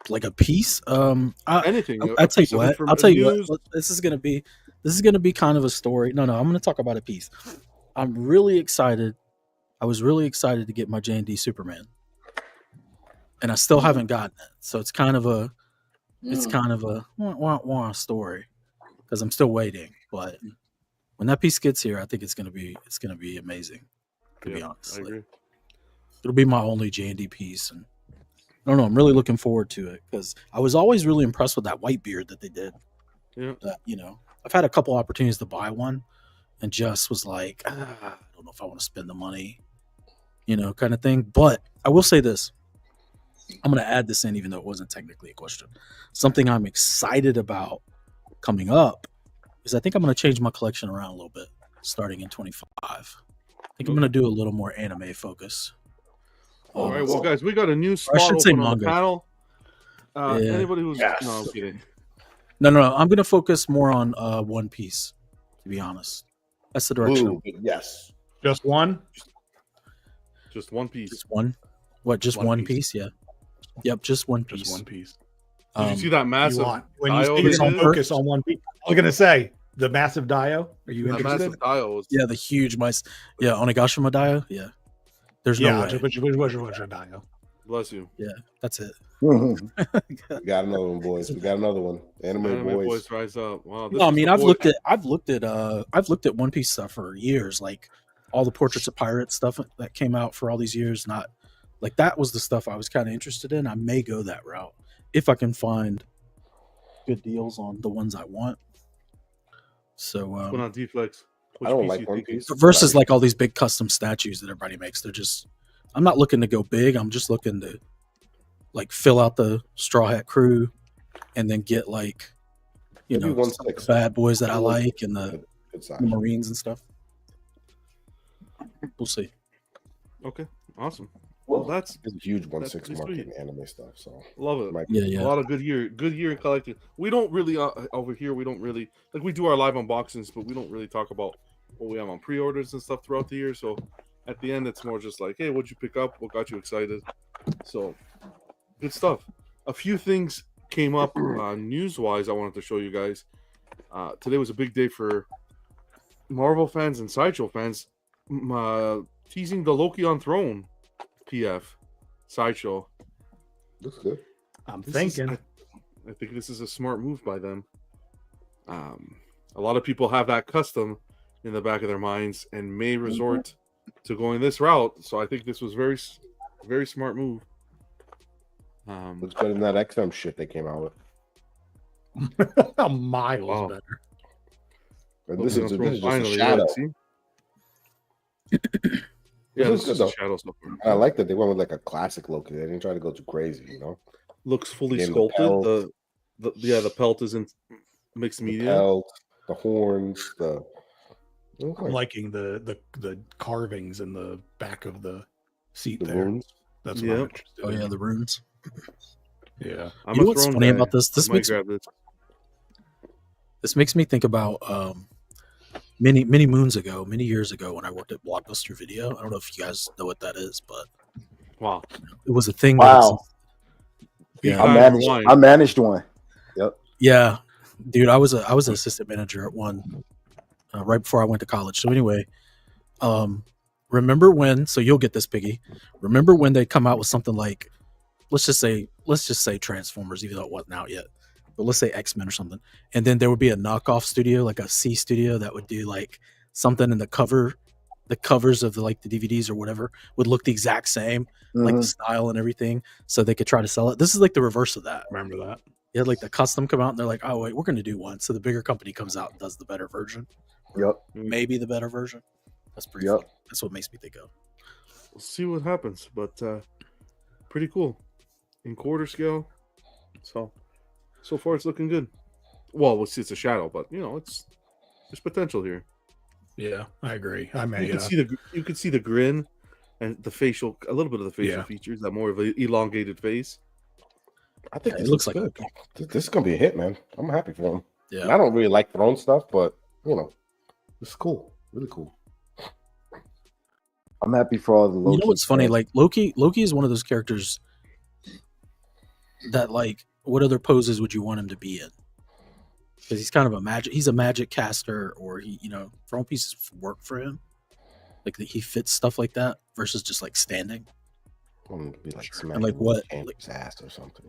Like a piece? Anything. I'll tell you what. I'll tell you what. This is gonna be kind of a story. No, I'm gonna talk about a piece. I'm really excited. I was really excited to get my J&D Superman, and I still haven't gotten it. So it's kind of a wah story because I'm still waiting. But when that piece gets here, I think it's gonna be amazing. To be honest, I agree. It'll be my only J&D piece, and I don't know. I'm really looking forward to it because I was always really impressed with that white beard that they did. Yeah. That, I've had a couple opportunities to buy one, and just was like, I don't know if I want to spend the money, kind of thing. But I will say this. I'm going to add this in, even though it wasn't technically a question. Something I'm excited about coming up is I think I'm going to change my collection around a little bit starting in 25. I think I'm going to do a little more anime focus. All right, well, guys, we got a new spot open on the panel. Anybody who's no, I'm kidding. No. I'm going to focus more on One Piece. To be honest, that's the direction. Yes, just one. Just one piece. Just one. What? Just one piece? Yeah. Yep. Just one piece. Just one piece. Did you see that you massive want when you dial say they you're gonna did? focus on one piece. I was gonna say the massive dio. Are you That interested? massive dial was Yeah, the huge mice. Yeah, Onigashima Dio. Yeah, there's Yeah, no way. which dio? bless you. Yeah, that's it. We got another one, boys. We got another one. Anime boys. Rise up. Wow. This No, I was mean the I've boy- looked at One Piece stuff for years, like all the Portraits of Pirates stuff that came out for all these years. Not like that was the stuff I was kind of interested in. I may go that route if I can find good deals on the ones I want. So What's going on, D-Flex? I don't Which like piece One you thinking? Piece. versus like all these big custom statues that everybody makes, they're just. I'm not looking to go big. I'm just looking to like fill out the Straw Hat crew, and then get like Maybe some of 1/6. the bad boys that I like and the Good size. Marines and stuff. We'll see. Okay, awesome. Well, that's It's a huge that's 1/6 pretty market sweet. in anime stuff. So Love it. Might- Yeah, A lot of good year in collecting. We don't really over here. We don't really like we do our live unboxings, but we don't really talk about what we have on pre-orders and stuff throughout the year. So at the end, it's more just like, hey, what'd you pick up? What got you excited? So good stuff. A few things came up news-wise. I wanted to show you guys. Today was a big day for Marvel fans and Sideshow fans. Teasing the Loki on Throne PF Sideshow. Looks good. I'm This thinking. I think this is a smart move by them. A lot of people have that custom in the back of their minds and may resort to going this route. So I think this was very smart move. Looks better than that XM shit they came out with. Miles Wow. better. But this is just a finally, shadow. see? Yeah, This this is is good, a though. shadow so far. I like that they went with like a classic Loki. They didn't try to go too crazy, you know. Looks fully Again, the sculpted. pelt. The pelt is in mixed The media. pelt, the horns, I'm liking the carvings in the back of the seat the there. runes. That's what I'm Yep. interested Oh in. yeah, the runes. Yeah. I'm You a know what's Throne funny guy. about this? I might grab this. This makes me think about many years ago when I worked at Blockbuster Video. I don't know if you guys know what that is, but Wow. it was a thing. Wow. Big Yeah. I time managed. rewind. I managed one. Yep. Yeah, dude, I was an assistant manager at one right before I went to college. So anyway, remember when? So you'll get this, Piggy. Remember when they come out with something like, let's just say Transformers, even though it wasn't out yet, but let's say X-Men or something, and then there would be a knockoff studio, like a C studio, that would do like something in the covers of the DVDs or whatever would look the exact same, like the Mhm. style and everything, so they could try to sell it. This is like the reverse of that. Remember that? You had like the custom come out and they're like, oh wait, we're going to do one. So the bigger company comes out and does the better version. Yep. Maybe the better version. That's pretty Yep. funny. That's what makes me think of. We'll see what happens, but pretty cool in quarter scale. So far it's looking good. Well, we'll see. It's a shadow, but there's potential here. Yeah, I agree. I may. You can see the grin and the facial, a little bit of the facial features. That more of an elongated face. I think Yeah, this it looks looks like good. This is gonna be a hit, man. I'm happy for him. Yeah. And I don't really like Throne stuff, but this is cool. Really cool. I'm happy for all the Loki. You know what's funny? fans. Like Loki is one of those characters that what other poses would you want him to be in? Because he's kind of he's a magic caster, or throwing pieces work for him. Like he fits stuff like that versus just like standing. I want him to be like And smacking like what? Candy's ass or something,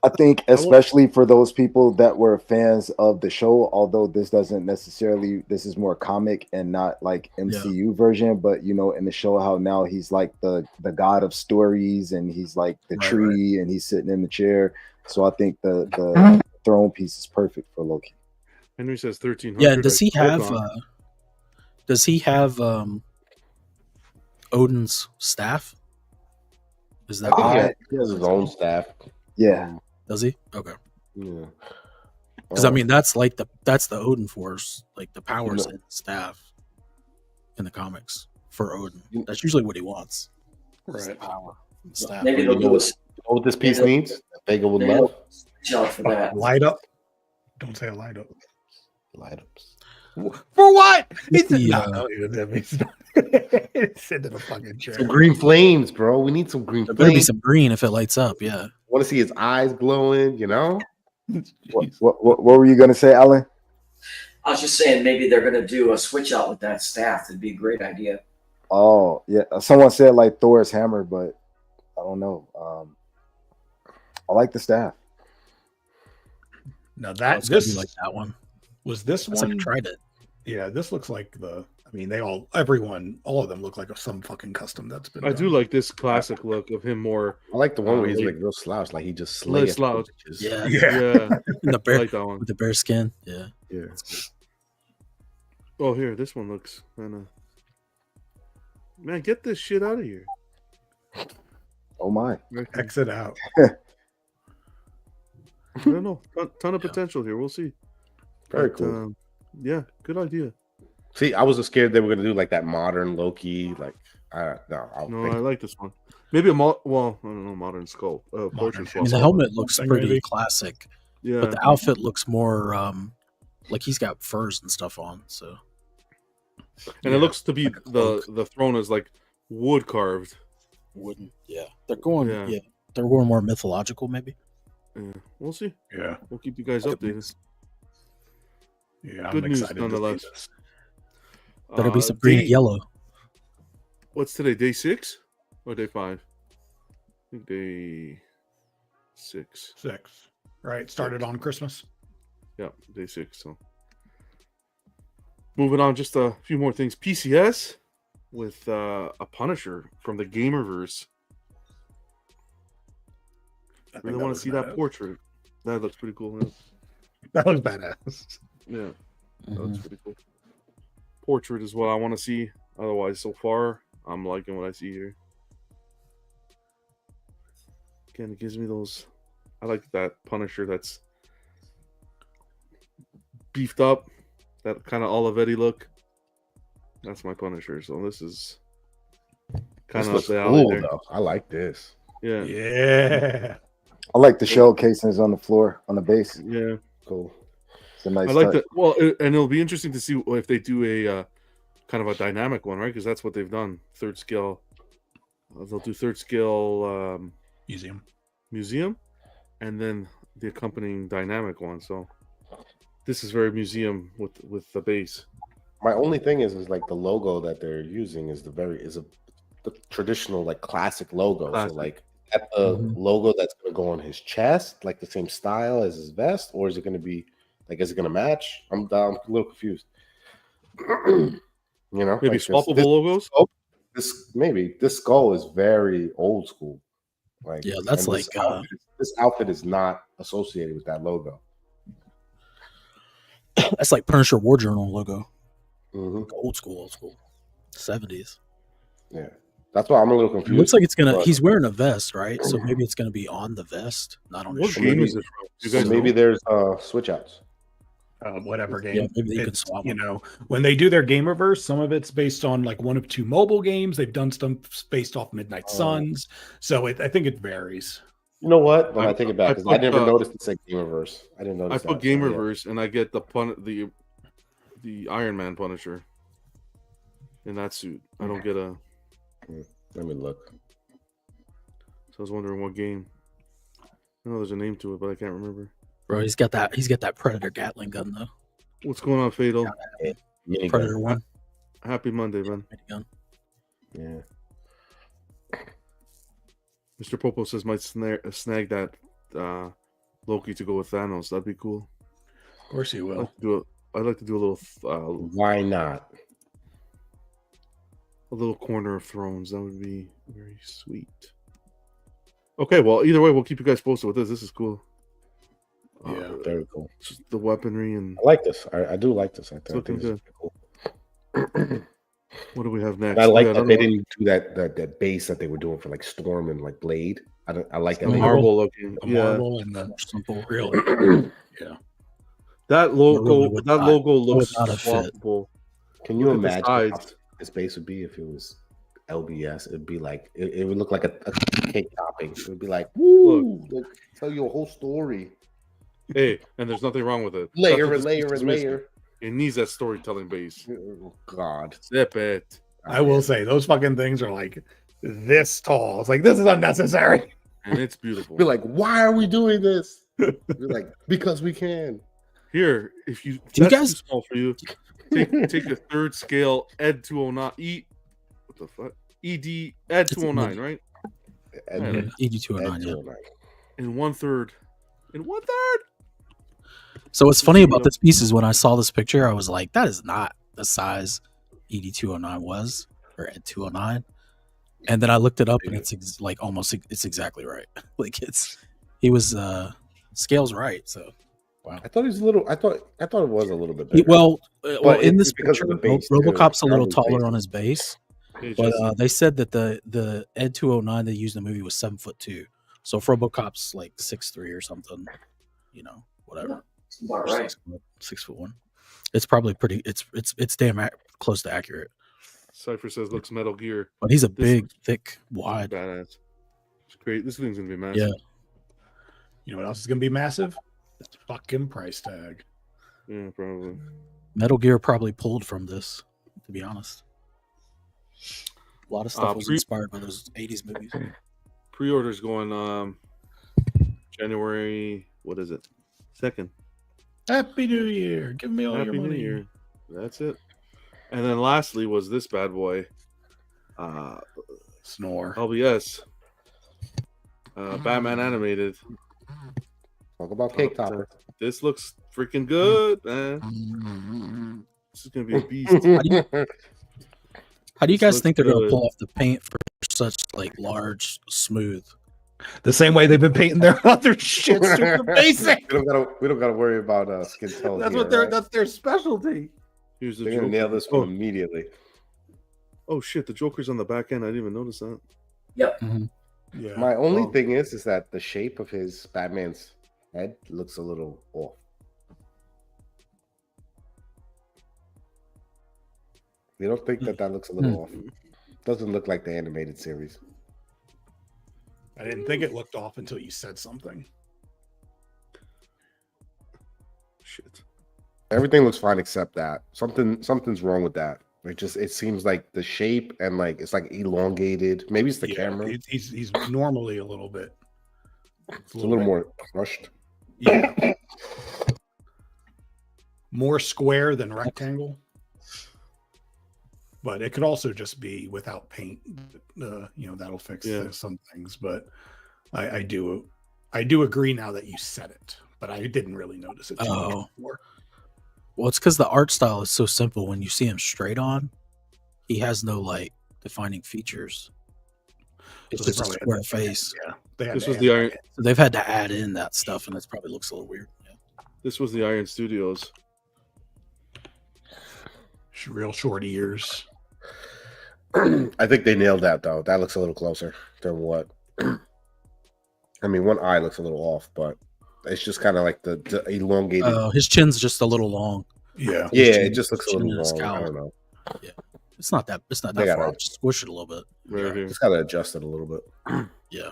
I think especially for those people that were fans of the show, although this is more comic and not like MCU version, but in the show how now he's like the god of stories and he's like the tree and he's sitting in the chair. So I think the throne piece is perfect for Loki. Henry says 1300. Yeah, and does he have Odin's staff? Is that I think he has his own staff. Yeah. Does he? Okay. Yeah. Because I mean that's the Odin force, like the powers and staff in the comimies for Odin. That's usually what he wants. Right. Power. Staff. Maybe they'll do us. What this piece needs? Vega would Maybe love. they'll for that. Light up. Don't say a light up. Light ups. For what? It's Some green flames, bro. We need some green There better be flames. some green if it lights up. Yeah. want to see his eyes glowing. You know. What were you gonna say, Alan? I was just saying maybe they're going to do a switch out with that staff. That'd be a great idea. Oh yeah, someone said like Thor's hammer, but I don't know. I like the staff. Now Oh, that it's gonna be this like that one. was this It's like I one. tried it. Yeah, this looks like the. I mean, all of them look like some fucking custom that's been. I do done. like this classic look of him more. I like the one where he's like- like real slouched, like he just Like slaying slouch. bitches. Yeah. Yeah, And the I bear like that one. with the bear skin. Yeah. Yeah. Oh, here, this one looks kind of. Man, get this shit out of here. Oh my! Exit out. I don't know. Ton of potential here. We'll see. Very But, cool. Yeah, good idea. See, I was just scared they were gonna do like that modern Loki. Like, I like this one. Maybe a well, I don't know, modern skull. Portrait I mean, the skull. helmet looks Something pretty maybe. classic, Yeah, but the outfit looks more like he's got furs and stuff on. So and it looks to be the throne is like wood carved. wooden. Yeah, they're going. Yeah. Yeah, they're going more mythological, maybe. Yeah, we'll see. Yeah, We'll keep you guys updated. yeah. Good I'm news, excited nonetheless. to see this. Better be some green and yellow. What's today? Day 6 or day 5? I think day 6. 6. Right, started on Christmas. Yeah, day 6. So moving on, just a few more things. PCS with a Punisher from the Gamerverse. I think Really want to looks see that badass. portrait. That looks pretty cool. Yeah, That looks badass. yeah, that Mhm. looks pretty cool. Portrait is what I want to see. Otherwise, so far, I'm liking what I see here. Again, it gives me those. I like that Punisher that's beefed up, that kind of Olivetti look. That's my Punisher. So this is kind This of looks up the alley cool there. though. I like this. Yeah, Yeah. I like the shell casings on the floor on the base. yeah. Cool. It's a nice. I like touch. that. Well, and it'll be interesting to see if they do a kind of a dynamic one, right? Because that's what they've done. Third scale. They'll do third scale museum, and then the accompanying dynamic one. So this is very museum with the base. My only thing is like the logo that they're using is the traditional like classic logo. Classic. So like at the logo that's going to go on his chest, like the same style as his vest, or is it going to be like is it going to match? I'm a little confused. You know, Maybe like swappable logos. This skull is very old school. Like Yeah, that's and like this outfit is not associated with that logo. that's like Punisher War Journal logo. Mhm. Old school, 70s. Yeah, that's why I'm a little It confused. looks like it's gonna. but- He's wearing a vest, right? So maybe it's gonna be on the vest, not on his What shoulder. game is it from? You So guys maybe know? there's switch outs. Whatever game. Yeah, maybe they can It's, swap you them. know, when they do their Gamerverse, some of it's based on like one of two mobile games. They've done stuff based off Midnight Suns. So I think it varies. You know what? When I take it back, 'cause I put, never noticed it's like Gamerverse. I didn't I notice. put that, so, yeah. Gamerverse, and I get the Iron Man Punisher in that suit. I don't get a. Let me look. So I was wondering what game. I know there's a name to it, but I can't remember. Bro, he's got that Predator Gatling gun though. What's going on, Fatal? Minigun. Predator one. Happy Monday, man. Gun. Yeah. Mr. Popo says might snag that Loki to go with Thanos. That'd be cool. Of course he will. I'd like to do a little Why not? a little corner of Thrones. That would be very sweet. Okay, well, either way, we'll keep you guys posted with this. This is cool. Yeah, very cool. Just the weaponry and I like this. I do like this. I think looking this is good. cool. What do we have next? And I like Yeah, that they didn't do that base that they were doing for like Storm and like Blade. I like that. The they- marble looking. The Yeah. marble and the Simple. really. Yeah. That logo. would That not- logo would looks not have fit. swappable. Can you Look at the imagine how sides. this base would be if it was LBS? It'd be like it would look like a cake topping. It would be like, woo, like, tell you a whole story. Hey, and there's nothing wrong with it. Layer That's and what layer this and piece is missing. layer. It needs that storytelling base. Oh God. Zip it. I will say those fucking things are like this tall. It's like this is unnecessary. and it's beautiful. Be like, why are we doing this? We're like, because we can. Here, if you Do you that's guys- too small for you, take a third scale Ed 209 what the fuck? ED Ed 209, right? Ed, ED209, Ed yeah. 209. In one third. So what's funny about this piece is when I saw this picture, I was like, that is not the size ED209 was, or Ed209. And then I looked it up, and it's it's exactly right. Like he was scales right. So wow. I thought he was a little. I thought it was a little bit bigger. Well, in this it's because picture, of the base, too. RoboCop's a little Carbon's taller base. on his base, It's but just- they said that the Ed 209 they used in the movie was 7'2". So if RoboCop's like 6'3" or something, whatever. About right. 6'1". It's probably pretty. It's damn close to accurate. Cypher says looks Metal Gear. But he's a This big, looks thick, wide. Badass. It's great. This thing's gonna be massive. Yeah. You know what else is going to be massive? This fucking price tag. Yeah, probably. Metal Gear probably pulled from this, to be honest. A lot of stuff was inspired by those 80s movies. Pre-orders going January. What is it? 2nd. Happy New Year. Give me all Happy your money. New Year. That's it. And then lastly was this bad boy. Snore. LBS. Batman animated. Talk about cake topper. This looks freaking good, man. This is gonna be a beast. How do you guys looks think they're going to good. pull off the paint for such like large, smooth? The same way they've been painting their other shit super basic. We don't gotta worry about skin tone. That's here, what their right? that's their specialty. Here's the They're gonna Joker. nail this one immediately. Oh shit, the Joker's on the back end. I didn't even notice that. Yep. Yeah. My only thing is that the shape of his Batman's head looks a little off. You don't think that looks a little off? Doesn't look like the animated series. I didn't think it looked off until you said something. Shit. Everything looks fine except that. Something's wrong with that. It seems like the shape and like it's like elongated. Maybe it's the camera. He's normally a little bit. It's a little more crushed. Yeah. More square than rectangle. But it could also just be without paint. That'll fix some things. But I do agree now that you said it. But I didn't really notice it too much before. Well, it's because the art style is so simple. When you see him straight on, he has no like defining features. It's So they just a probably square had to- face. Yeah, they had This to was add the that Iron. in. So they've had to add in that stuff, and it probably looks a little weird. Yeah. This was the Iron Studios. Real short ears. I think they nailed that though. That looks a little closer than what. I mean, one eye looks a little off, but it's just kind of like the elongated. His chin's just a little long. Yeah. Yeah, His chin- it just looks a chin little and his long. I scowl. don't know. Yeah, it's not that. It's not They that gotta- far. Just squish it a little bit. Right here. Just gotta adjust it a little bit. Yeah,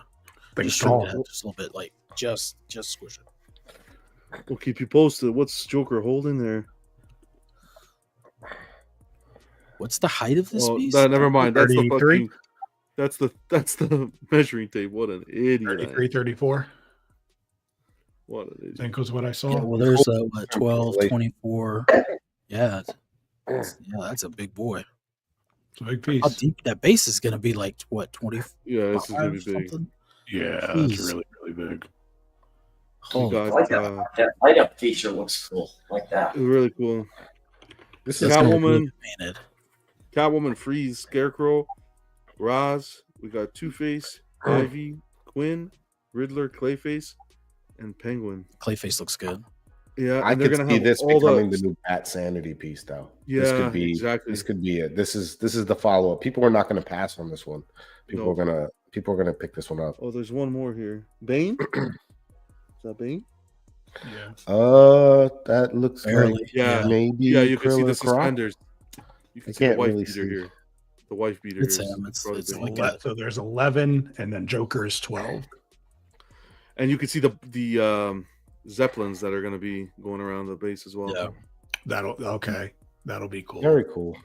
Thing's just trim tall. it out just a little bit, like just squish it. We'll keep you posted. What's Joker holding there? What's the height of this piece? Never mind. That's the 33? fucking. That's the measuring tape. What an idiot! 33, 34. What an I idiot! think was what I saw. Yeah, well, there's 12, 24. Yeah, that's a big boy. It's a big piece. How deep that base is going to be? Like what, 20? Yeah, this is gonna be big. Something? Yeah, Jeez. that's really, really big. You Holy, I got, like that light up feature looks cool. Like that. really cool. This that's is gonna be Catwoman. painted. Catwoman, Freeze, Scarecrow, Roz. We got Two-Face, Ivy, Quinn, Riddler, Clayface, and Penguin. Clayface looks good. Yeah, I and they're could gonna see have this all becoming the. the new Bat Sanity piece, though. Yeah, this could be exactly. This could be it. This is the follow up. People are not going to pass on this one. People No. are gonna pick this one up. Oh, there's one more here. Bane. Is that Bane? Yeah. That looks Barely. like Yeah. maybe Yeah, you can see Killer the Croc. suspenders. You can I see the can't wife really beater see. here. The wife beater. It's is him. It's probably like Bane. a- So there's 11, and then Joker is 12. And you can see the Zeppelins that are going to be going around the base as well. Yeah. That'll be cool. Very cool.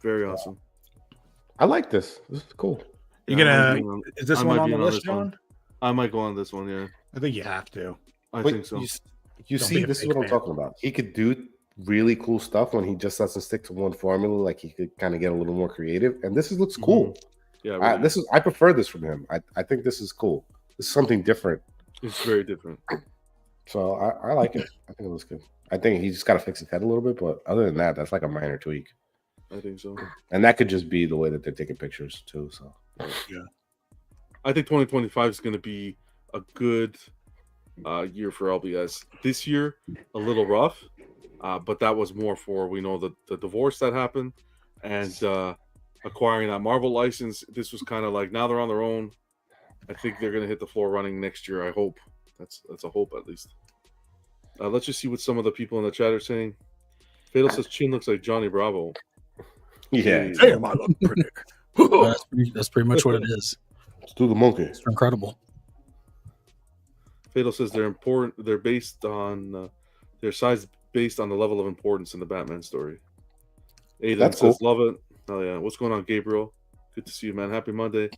Very awesome. I like this. This is cool. You Yeah, I might gonna? be on- Is this I one might on be the on list, this one. John? I might go on this one. Yeah, I think you have to. I But think so. You Don't see, be a this is big what I'm fan. talking about. He could do really cool stuff when he just doesn't stick to one formula. Like he could kind of get a little more creative, and looks cool. Yeah, really. I prefer this from him. I think this is cool. This is something different. It's very different. So I like it. I think it looks good. I think he just got to fix his head a little bit, but other than that, that's like a minor tweak. I think so. And that could just be the way that they're taking pictures too. So Yeah. I think 2025 is going to be a good year for LBS. This year, a little rough, but that was more for we know the divorce that happened and acquiring that Marvel license. This was kind of like now they're on their own. I think they're going to hit the floor running next year. I hope that's a hope at least. Let's just see what some of the people in the chat are saying. Fatal says Chin looks like Johnny Bravo. yeah, Damn, I look pretty. That's pretty much what it is. let's do the monkey. It's incredible. Fatal says they're important. They're based on their size based on the level of importance in the Batman story. Aiden That's says, cool. "Love it." Oh yeah, what's going on, Gabriel? Good to see you, man. Happy Monday.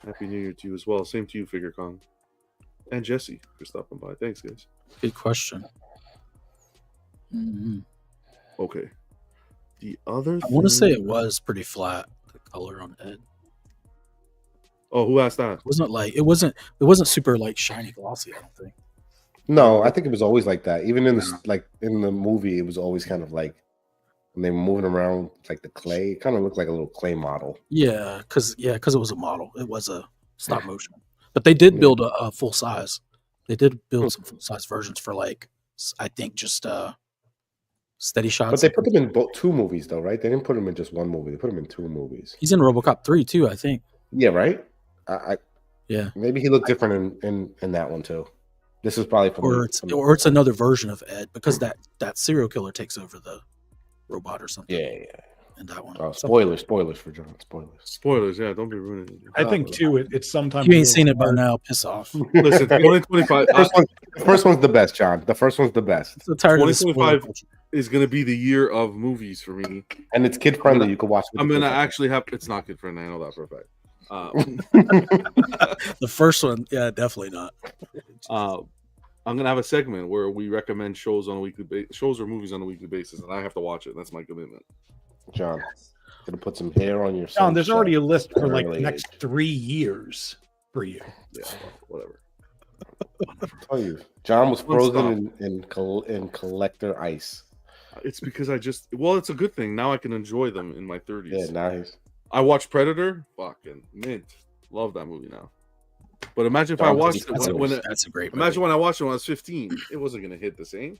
Happy New Year to you as well. Same to you, Figure Kong. And Jesse for stopping by. Thanks, guys. Good question. Mhm. Okay. The other I want to say thing- it was pretty flat. The color on Ed. Oh, who asked that? It wasn't super like shiny glossy. I don't think. No, I think it was always like that. Even in the like in the movie, it was always kind of like when they were moving around like the clay. It kind of looked like a little clay model. Yeah, because it was a model. It was a stop motion, but they did build a full size. They did build some full size versions for like I think just steady shots. But they put them in two movies, though, right? They didn't put them in just one movie. They put them in two movies. He's in RoboCop 3 too, I think. Yeah, right. Yeah, maybe he looked different in that one too. This is probably from or it's another version of Ed because that serial killer takes over the robot or something. Yeah. And that one. Oh, spoilers for John. Spoilers, yeah. Don't be ruining it. I think too. It's sometimes You ain't seen it by now. Piss off. Listen, 2025. The first one's the best, John. The first one's the best. So tired of this 2025 is going to be the year of movies for me, and it's kid friendly. You can watch it. I'm going to actually have. It's not kid friendly. I know that for a fact. The first one, yeah, definitely not. I'm gonna have a segment where we recommend shows on a weekly shows or movies on a weekly basis, and I have to watch it. That's my commitment. John, gonna put some hair on your. John, there's already a list for like the Early next 3 years for you. Yeah, whatever. I'll tell you, John was frozen in collector ice. It's because it's a good thing. Now I can enjoy them in my 30s. Yeah, nice. I watched Predator. Fucking mint. Love that movie now. But imagine if I watched it that's a great movie. Imagine when I watched it when I was 15. It wasn't going to hit the same.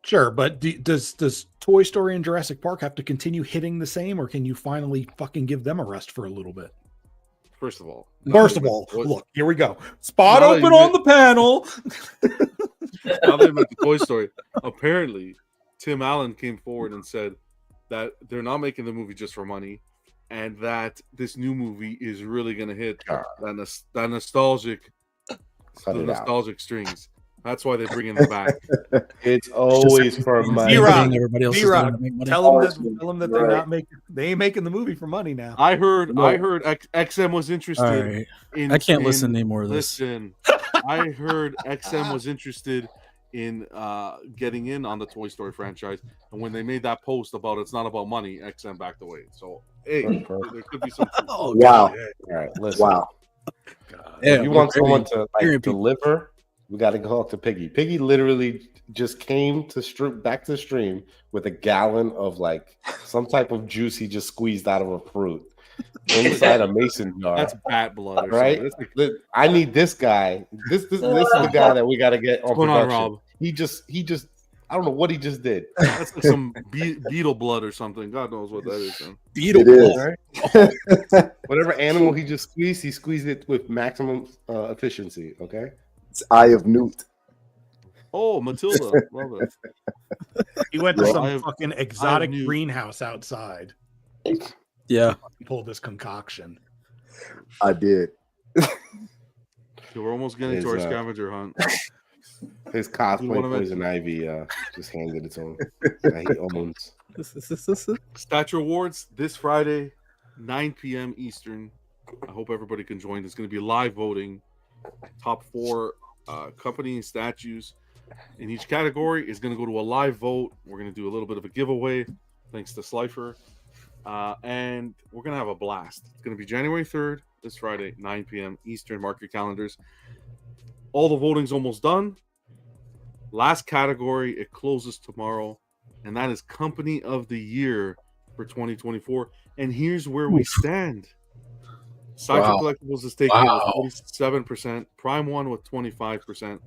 Sure, but does Toy Story and Jurassic Park have to continue hitting the same, or can you finally fucking give them a rest for a little bit? First of all, look, here we go. Spot Now open on the panel. Now they make the Toy Story. Apparently, Tim Allen came forward and said that they're not making the movie just for money, and that this new movie is really going to hit that nostalgic strings. That's why they're bringing them back. It's always for money. Everybody else is D-Rock, going to make money. tell them that they're not making. They ain't making the movie for money now. I heard XM was interested. Right. I can't listen anymore of this. Listen, I heard XM was interested in getting in on the Toy Story franchise, and when they made that post about it's not about money, XM backed away. So hey, there could be some. Wow! All right, listen. Wow! If you want someone to deliver, we got to go talk to Piggy. Piggy literally just came back to the stream with a gallon of like some type of juice he just squeezed out of a fruit inside a mason jar. That's bat blood, right? I need this guy. This is the guy that we got to get on production. Rob? He just I don't know what he just did. That's like some beetle blood or something. God knows what that is. Man. Beetle blood. Right? Whatever animal he squeezed it with maximum efficiency. Okay. It's Eye of Newt. Oh, Matilda. Love it. He went to some fucking exotic greenhouse outside. Yeah. He pulled this concoction. I did. So we're almost getting to our scavenger hunt. His cosplay Poison Ivy just handed its own. He owns. Statue Awards this Friday, 9 p.m. Eastern. I hope everybody can join. There's going to be live voting. Top 4 company and statues in each category is going to go to a live vote. We're going to do a little bit of a giveaway, thanks to Slifer. And we're going to have a blast. It's going to be January 3rd, this Friday, 9 p.m. Eastern. Mark your calendars. All the voting's almost done. Last category, it closes tomorrow, and that is Company of the Year for 2024. And here's where we stand. Sideshow Collectibles is taking it with 47%, Prime One with 25%,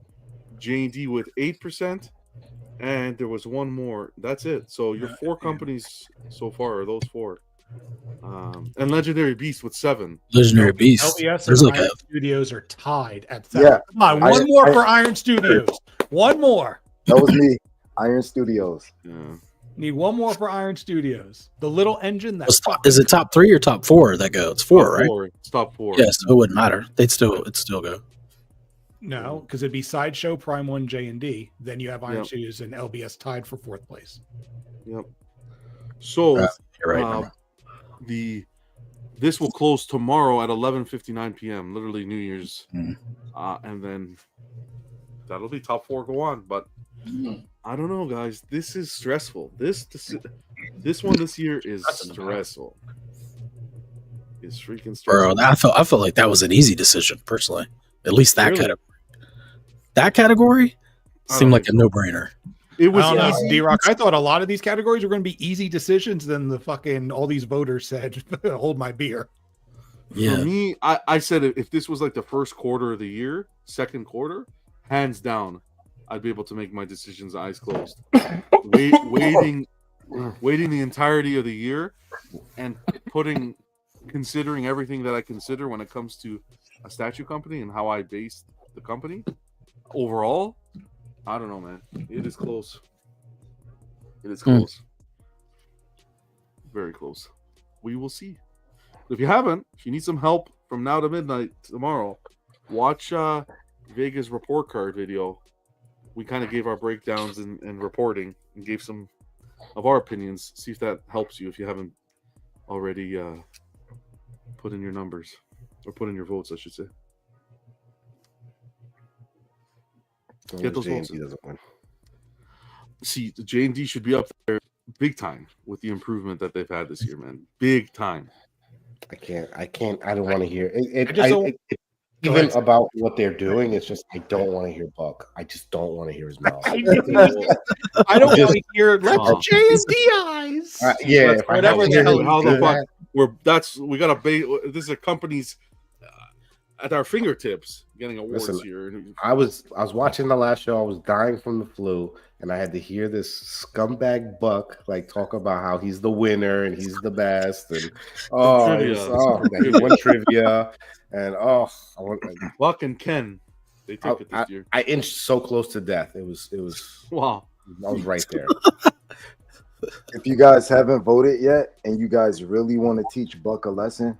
J&D with 8%, and there was one more. That's it. So your 4 companies so far are those 4. And Legendary Beast with 7. Legendary Beast. LBS There's and like Iron a Studios are tied at 7. Yeah. Come on, one more for Iron Studios. One more. That was me. Iron Studios. Yeah. Need one more for Iron Studios. The little engine that is it top 3 or top 4 that go? It's 4, right? 4. It's top 4. Yes, it wouldn't matter. It'd still go. No, because it'd be Sideshow, Prime One, J&D. Then you have Iron Yep. Studios and LBS tied for 4th place. Yep. So You're right. this will close tomorrow at 11:59 p.m. Literally New Year's, Mm. and then that'll be top 4 go on. But I don't know, guys. This is stressful. This one this year is stressful. It's freaking stressful. Bro, I felt like that was an easy decision personally. At least that Really? category. That category I seemed don't like a think so. no-brainer. It was I don't know, easy. D-Rock. I thought a lot of these categories were going to be easy decisions. Then the fucking all these voters said, "Hold my beer." Yeah. For me, I said if this was like the first quarter of the year, second quarter, hands down, I'd be able to make my decisions eyes closed. Waiting the entirety of the year and considering everything that I consider when it comes to a statue company and how I base the company overall, I don't know, man. It is close. It is close. Very close. We will see. If you need some help from now to midnight tomorrow, watch Vega's report card video. We kind of gave our breakdowns and reporting and gave some of our opinions. See if that helps you if you haven't already put in your numbers or put in your votes, I should say. Get those votes. Doesn't win. See, the J&D should be up there big time with the improvement that they've had this year, man. Big time. I can't. I don't want to hear it. I just don't- Even about what they're doing, it's just I don't want to hear Buck. I just don't want to hear his mouth. I don't want to hear let's J&D eyes. Yeah, That's if I don't hear him how do the fuck that, we got to this is a company's at our fingertips getting awards Listen, here. I was watching the last show. I was dying from the flu, and I had to hear this scumbag Buck like talk about how he's the winner and he's the best, and he won trivia, and Buck and Ken, they took it this year. I inched so close to death. It was Wow. I was right there. If you guys haven't voted yet and you guys really want to teach Buck a lesson,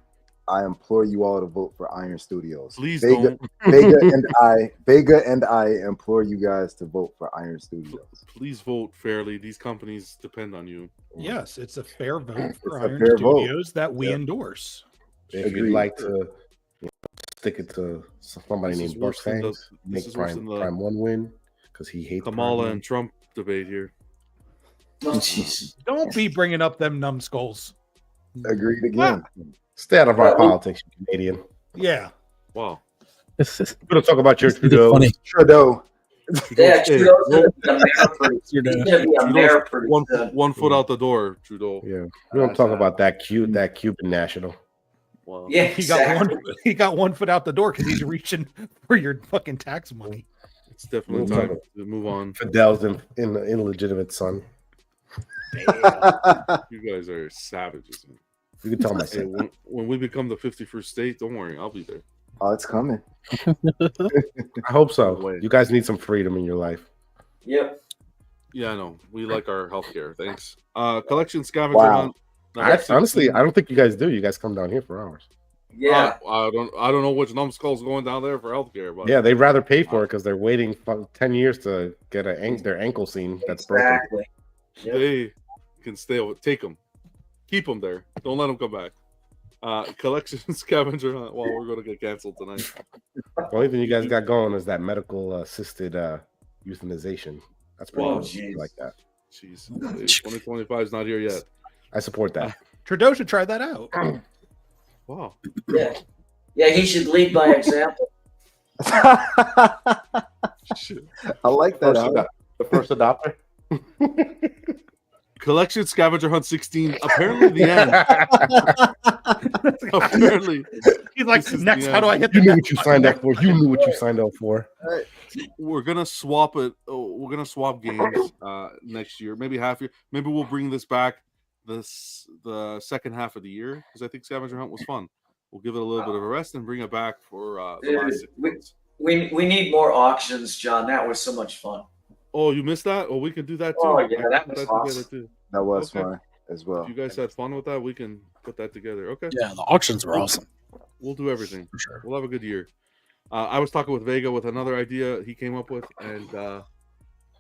I implore you all to vote for Iron Studios. Please Vega, don't. Vega and I implore you guys to vote for Iron Studios. Please vote fairly. These companies depend on you. Yes, it's a fair vote for It's a Iron fair vote. Studios that we endorse. If you'd like to stick it to somebody This is named Buck worse than the- Fangs, this make is worse than the Prime One win because he hates Kamala Prime and Trump debate here. Oh, jeez. Don't be bringing up them numbskulls. Agreed again. Stay out of our politics, you Canadian. Yeah. Wow. We're gonna talk about your It's really Trudeau. funny. Trudeau. Yeah, Hey, Trudeau's going to be a mayor pretty You're He's done. going to be a mayor pretty one soon. foot out the door, Trudeau. Yeah, we don't talk about that Cuban national. Wow. Yeah, He got exactly. he got 1 foot out the door because he's reaching for your fucking tax money. It's definitely We'll time talk to move on. Fidel's illegitimate son. You guys are savages, man. You can tell my Hey, son. when we become the 51st state, don't worry, I'll be there. Oh, it's coming. I hope so. You guys need some freedom in your life. Yep. Yeah, I know. We like our healthcare. Thanks. Collection scavenger Wow. hunt. Honestly, I don't think you guys do. You guys come down here for hours. Yeah. I don't know which numbskull's going down there for healthcare, but Yeah, they'd rather pay for it because they're waiting 10 years to get their ankle seen that's broken. Exactly. Yep. they can stay. Take them, keep them there. Don't let them come back. Collection scavenger hunt. Well, we're going to get canceled tonight. The only thing you guys got going is that medical assisted euthanization. That's pretty cool. jeez. I like that. Jeez, 2025 is not here yet. I support that. Trudeau should try that out. Wow. Yeah, he should lead by example. Shit. I like that. The first adopter. Collection scavenger hunt 16. Apparently the end. Apparently He's like, this is next, the how do end. I hit You the knew next what you button? signed up for. You knew what you signed up for. We're gonna swap it. We're gonna swap games next year. Maybe half year. Maybe we'll bring this back the second half of the year because I think scavenger hunt was fun. We'll give it a little bit of a rest and bring it back for the last 6 months. We need more auctions, John. That was so much fun. Oh, you missed that? Oh, we can do that too. Oh, I yeah, can that put was together, awesome. too. That was Okay. fun as well. If you guys had fun with that, we can put that together. Okay. Yeah, the auctions were awesome We'll do everything. for sure. We'll have a good year. I was talking with Vega with another idea he came up with, and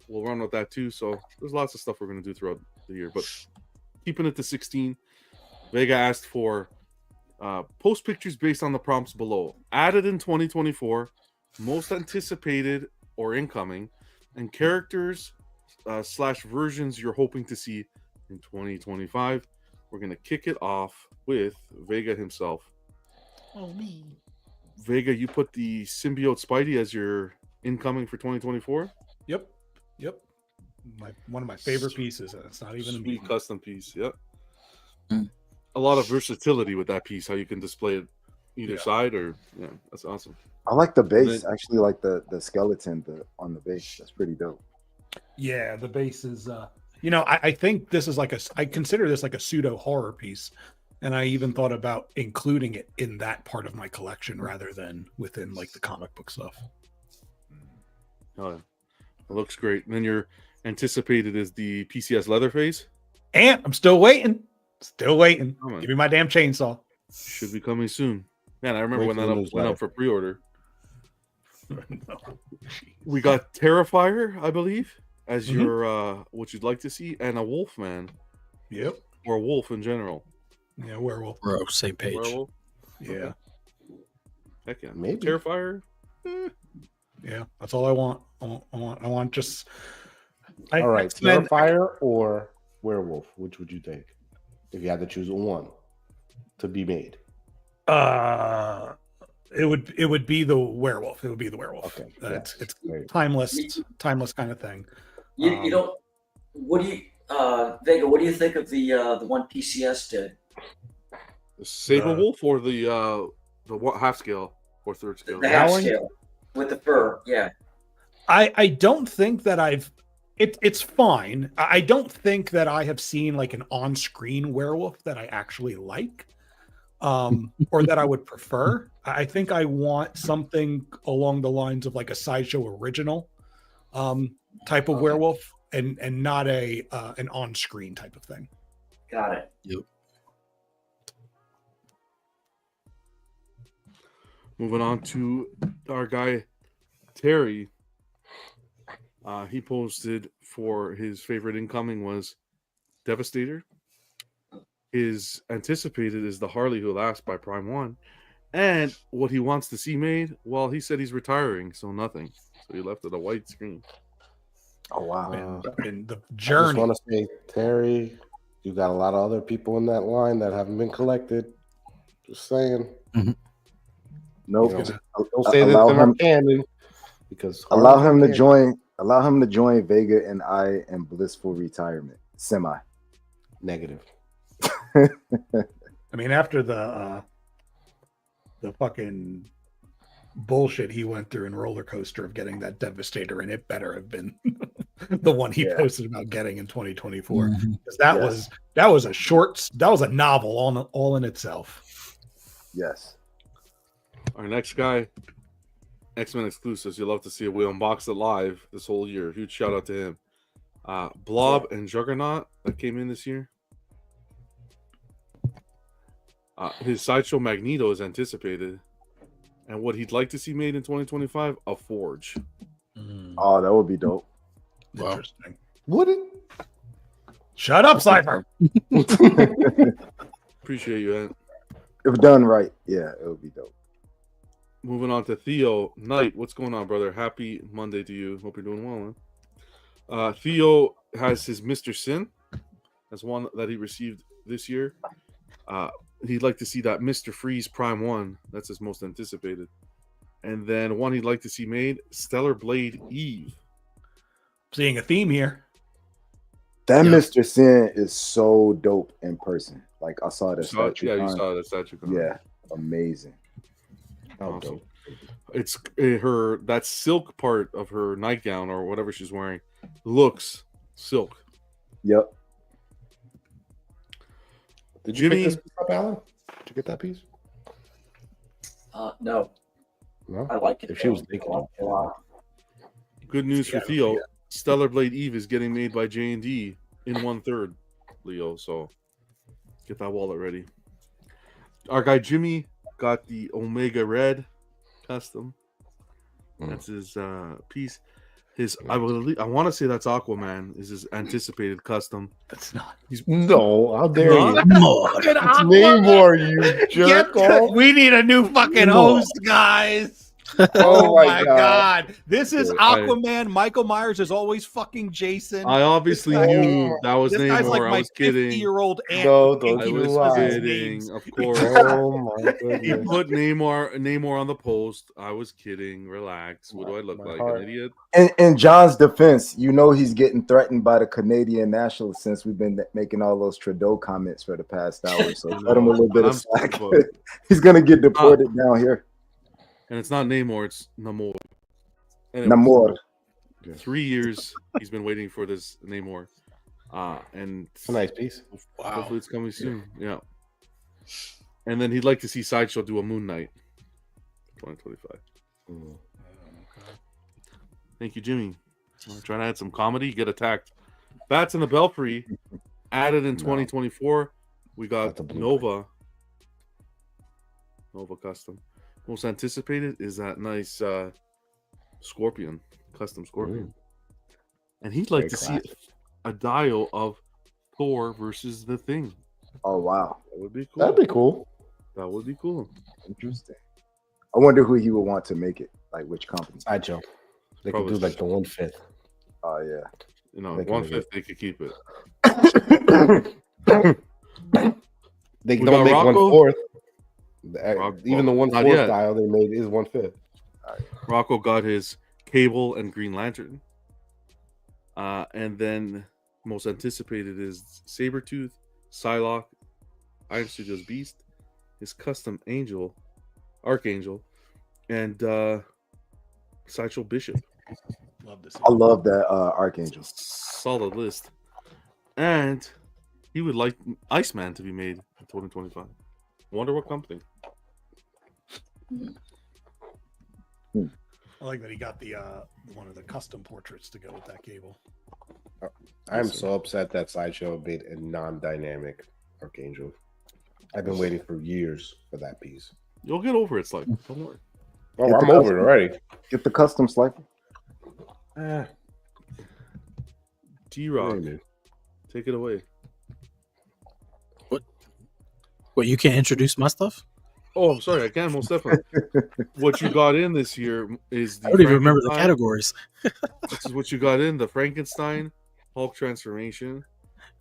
we'll run with that too. So there's lots of stuff we're going to do throughout the year, but keeping it to 16. Vega asked for post pictures based on the prompts below. Added in 2024, most anticipated or incoming, and characters / versions you're hoping to see in 2025. We're going to kick it off with Vega himself. Oh, me. Vega, you put the symbiote Spidey as your incoming for 2024. Yep. One of my favorite pieces, and it's not even a Sweet meme. custom piece. Yep. Mm. A lot of versatility with that piece. How you can display it either Yeah. side, or that's awesome. I like the base. then- I actually like the skeleton on the base. That's pretty dope. Yeah, the base is I think this is I consider this like a pseudo horror piece, and I even thought about including it in that part of my collection rather than within like the comic book stuff. Oh, yeah. It looks great. And then your anticipated is the PCS Leatherface. And I'm still waiting. Coming. Give me my damn chainsaw. Should be coming soon. Man, I remember Wait when for that the went newsletter. up for pre-order. No. We got Terrifier, I believe, as Mhm. your what you'd like to see, and a Wolfman Yep. or a wolf in general. Yeah, werewolf. Bro, same page. Werewolf. Yeah. Heck yeah. Maybe. Terrifier. Yeah. That's all I want. I want just All right, X-Men- Terrifier or werewolf? Which would you take if you had to choose one to be made? It would be the werewolf. It would be the werewolf. Okay, It's There you go. timeless kind of thing. You don't. What do you, Vega? What do you think of the one PCS did? The Saber Wolf or the half scale or third scale? The half one? scale with the fur. Yeah. I don't think that it's fine. I don't think that I have seen like an on-screen werewolf that I actually like, or that I would prefer. I think I want something along the lines of like a Sideshow original type of werewolf, and not an on-screen type of thing. Got it. Yep. Moving on to our guy Terry. He posted for his favorite incoming was Devastator. His anticipated is the Harley Who Laughs by Prime One. And what he wants to see made, well, he said he's retiring, so nothing. So he left it a white screen. Oh wow. And the I just journey. want to say, Terry, you got a lot of other people in that line that haven't been collected. Just saying. Nope. You know, don't say that allow they're him- not canon because Allow him to canon. join. Allow him to join Vega and I in blissful retirement. Semi. Negative. I mean, after the fucking bullshit he went through in Roller Coaster of getting that Devastator, and it better have been the one he posted about getting in 2024. Mhm. Because that was a novel all in itself. Yes. Our next guy, X-Men exclusives. You'll love to see it. We unboxed it live this whole year. Huge shout out to him. Blob and Juggernaut that came in this year. His Sideshow Magneto is anticipated. And what he'd like to see made in 2025, a Forge. Oh, that would be dope. Wow. Interesting. Would it? Shut up, Cypher. Appreciate you, Ant. If done right, yeah, it would be dope. Moving on to Theo Knight. What's going on, brother? Happy Monday to you. Hope you're doing well, man. Theo has his Mr. Sin. That's one that he received this year. He'd like to see that Mr. Freeze Prime 1. That's his most anticipated. And then one he'd like to see made, Stellar Blade Eve. Seeing a theme here. That Yeah. Mr. Sin is so dope in person. Like I saw the You saw it? statue. Yeah, you con. saw the statue. Con. Yeah, amazing. Awesome. It's her, that silk part of her nightgown or whatever she's wearing looks silk. Yep. Did you Jimmy- pick this piece up, Alan? Did you get that piece? No, No. I like it. If she was thinking of it. Good news for Theo. Stellar Blade Eve is getting made by J&D in 1/3, Leo. So get that wallet ready. Our guy Jimmy got the Omega Red custom. That's his piece. His I want to say that's Aquaman is his anticipated custom. That's not. No, how dare Huh? you? Fucking It's Aquaman. Namor, you jerk off. We need a new fucking host, guys. Oh my God. This is Dude, I- Aquaman. Michael Myers is always fucking Jason. I obviously This guy- knew that was This Namor. guy's like I my was kidding. 50-year-old aunt. No, who don't I can't you was keep lie. his kidding, names. of course. Oh my He goodness. put Namor on the post. I was kidding. Relax. What do I look My like? heart. An idiot? In John's defense, you know he's getting threatened by the Canadian Nationals since we've been making all those Trudeau comments for the past hour. So cut him a little bit of slack. He's gonna get deported down here. And it's not Namor, it's Namor. Anyways, Namor. 3 years he's been waiting for this Namor. And It's a nice piece. hopefully it's coming soon. Yeah. And then he'd like to see Sideshow do a Moon Knight 2025. Thank you, Jimmy. I'm trying to add some comedy, get attacked. Bats in the Belfry added in 2024. We got That's a blueprint. Nova custom. Most anticipated is that nice Scorpion, custom Scorpion. And he'd like Very to classic. see a dial of Thor versus the Thing. Oh wow, That would be cool. That'd be cool. That would be cool. interesting. I wonder who he would want to make it. Like which company? Sideshow. They could Probably. do like the 1/5. Oh yeah. You know, They can 1/5 make it. they could keep it. They We don't got make Rocco. 1/4. Well, Even the not 1/4 yet. dial they made is 1/5. Rocco got his Cable and Green Lantern. And then most anticipated is Sabretooth, Psylocke, Iron Studios Beast, his custom Archangel, and Sideshow Bishop. Love this. I love that Archangel. Solid list. And he would like Iceman to be made in 2025. Wonder what company. I like that he got the one of the custom portraits to go with that cable. I'm so upset that Sideshow made a non-dynamic Archangel. I've been waiting for years for that piece. You'll get over it, Slife. Don't worry. Oh, Get the I'm over it custom. already. Get the custom slicer. T-Rock, Really. take it away. What, you can't introduce my stuff? Oh, I'm sorry. I can most definitely. What you got in this year is the I don't even remember the Frankenstein. categories. This is what you got in the Frankenstein Hulk transformation,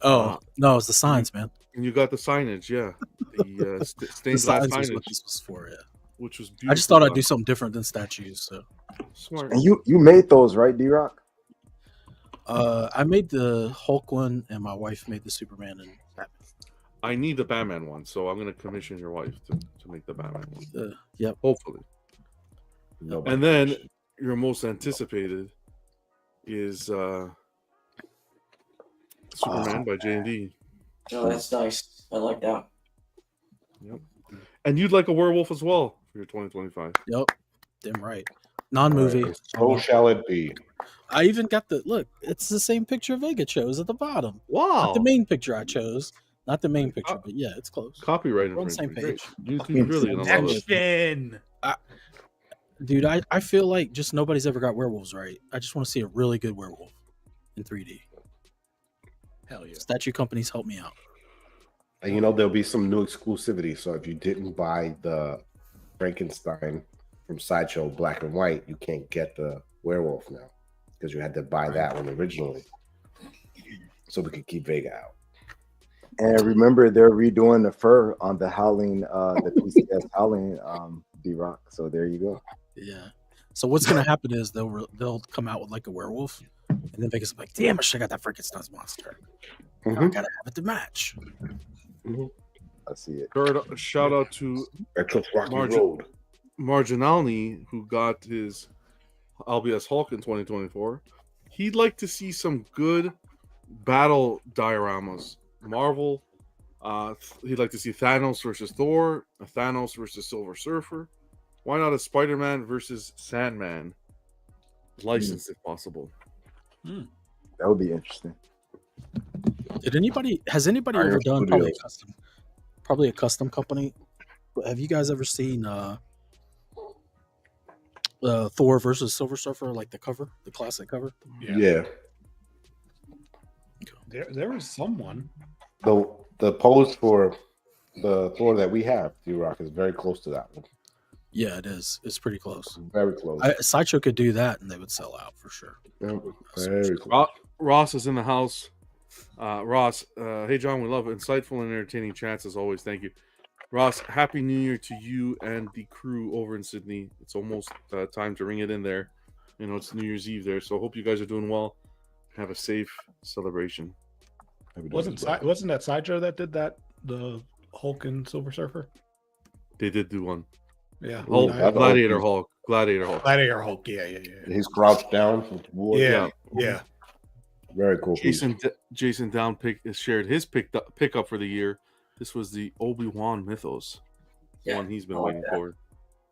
Oh, no, it's the signs, man. and you got the signage. Yeah, the The stained glass signs was signage, what this was for, yeah. which was beautiful. I just thought I'd do something different than statues. So Smart. And you made those, right, D-Rock? I made the Hulk one, and my wife made the Superman and Batman. I need the Batman one, so I'm gonna commission your wife to make the Batman one. Yep. Hopefully. No, And then your most anticipated is Superman by J&D. Oh, that's nice. I like that. Yep. And you'd like a werewolf as well for your 2025. Yep. Damn right. Non-movie. so shall it be. I even got the look. It's the same picture Vega chose at the bottom. Wow. Not the main picture I chose. Not the main picture, but yeah, it's close. Copyright We're on the same infringement. page. Great. YouTube's really gonna love it. Action! Dude, I feel like just nobody's ever got werewolves right. I just want to see a really good werewolf in 3D. Hell yeah. Statue companies help me out. And you know there'll be some new exclusivity. So if you didn't buy the Frankenstein from Sideshow Black and White, you can't get the werewolf now because you had to buy that one originally. So we could keep Vega out. And remember, they're redoing the fur on the Howling, the PCS Howling D-Rock. So there you go. Yeah. So what's gonna happen is they'll come out with like a werewolf, and then Vegas will be like, damn, I should have got that Frankenstein's monster. I gotta have it to match. I see it. Shout out to Marginalny, who got his LBS Hulk in 2024. He'd like to see some good battle dioramas. Marvel, he'd like to see Thanos versus Thor, a Thanos versus Silver Surfer. Why not a Spider-Man versus Sandman? Licensed if possible. That would be interesting. Has anybody Iron ever done Studios. probably a custom company? Have you guys ever seen Thor versus Silver Surfer, like the cover, the classic cover? Yeah. There was someone. The pose for the Thor that we have, D-Rock, is very close to that one. Yeah, it is. It's pretty close. Very close. Sideshow could do that, and they would sell out for sure. Yeah, very close. Ross is in the house. Ross, hey John, we love insightful and entertaining chats as always. Thank you. Ross, happy New Year to you and the crew over in Sydney. It's almost time to ring it in there. You know, it's New Year's Eve there, so I hope you guys are doing well. Have a safe celebration. Wasn't that Sideshow that did that? The Hulk and Silver Surfer? They did do one. Yeah. Hulk, Gladiator Hulk. Gladiator Hulk. Yeah. He's crouched down from wood. Yeah. Very cool. Jason Down shared his pickup for the year. This was the Obi-Wan Mythos. One he's been waiting for.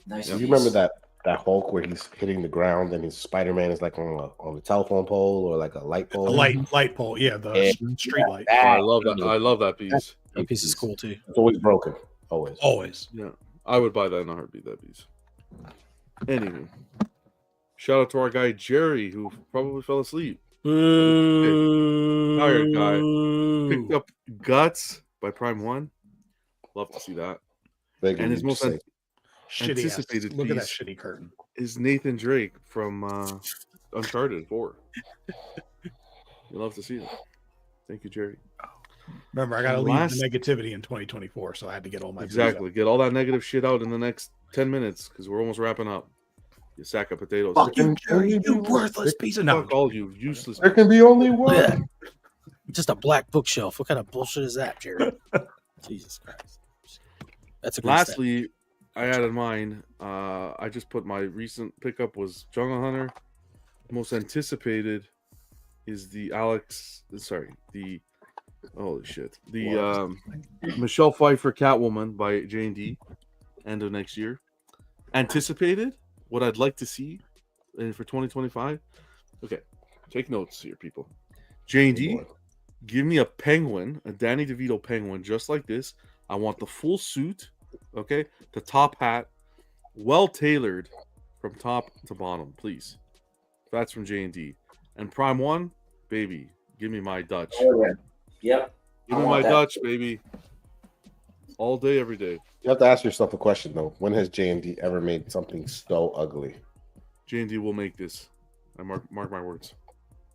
Nice. You remember that Hulk where he's hitting the ground and his Spider-Man is like on a telephone pole or like a light pole? A light pole. Yeah, the street light. I love that. I love that piece. That piece is cool too. It's always broken. Always. Yeah. I would buy that in a heartbeat, that piece. Anyway. Shout out to our guy Jerry, who probably fell asleep. Tired guy. Picked up Guts by Prime 1. Love to see that. And his most anticipated Look at that piece shitty curtain. is Nathan Drake from Uncharted 4. You love to see it. Thank you, Jerry. Remember, I got to leave the negativity in 2024, so I had to get all my Get all that negative shit out in the next 10 minutes because we're almost wrapping up. You sack of potatoes. Fuck you, Jerry, you worthless piece of Fuck all you useless. There can be only one. Yeah. Just a black bookshelf. What kind of bullshit is that, Jerry? Jesus Christ. That's a good Lastly, I added mine. I just put my recent pickup was Jungle Hunter. Most anticipated is the holy shit. The Michelle Pfeiffer Catwoman by J&D, end of next year. Anticipated, what I'd like to see for 2025. Okay, take notes here, people. J&D, give me a penguin, a Danny DeVito penguin, just like this. I want the full suit, okay? The top hat, well tailored from top to bottom, please. That's from J&D. And Prime 1, baby, give me my Dutch. Oh, yeah. Yep. Give me my Dutch, baby. All day, every day. You have to ask yourself a question, though. When has J&D ever made something so ugly? J&D will make this. I mark my words.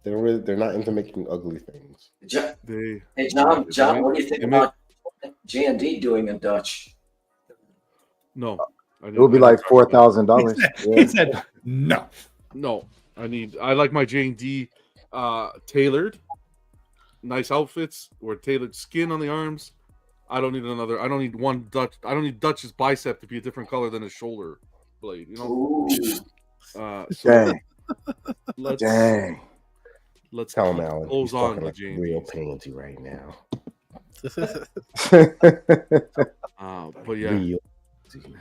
They're not into making ugly things. Hey, John, what do you think about J&D doing a Dutch? No. It would be like $4,000. He said no. No. I like my J&D tailored. Nice outfits or tailored skin on the arms. I don't need one Dutch. I don't need Dutch's bicep to be a different color than his shoulder blade, you know? Dang. Let's tell him, Alan. Close on like the real pansy right now. But yeah.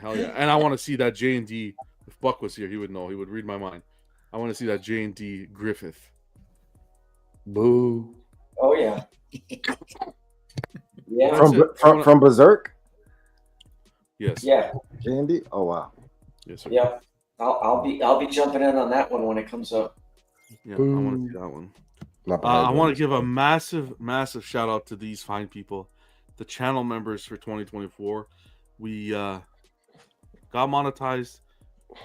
Hell yeah. And I want to see that J&D. If Buck was here, he would know. He would read my mind. I want to see that J&D Griffith. Boo. Oh yeah. Yeah. From Berserk? Yes. Yeah. J&D? Oh wow. Yes, sir. Yeah. I'll be jumping in on that one when it comes up. Yeah, I want to see that one. I want to give a massive shout out to these fine people the channel members for 2024. We got monetized,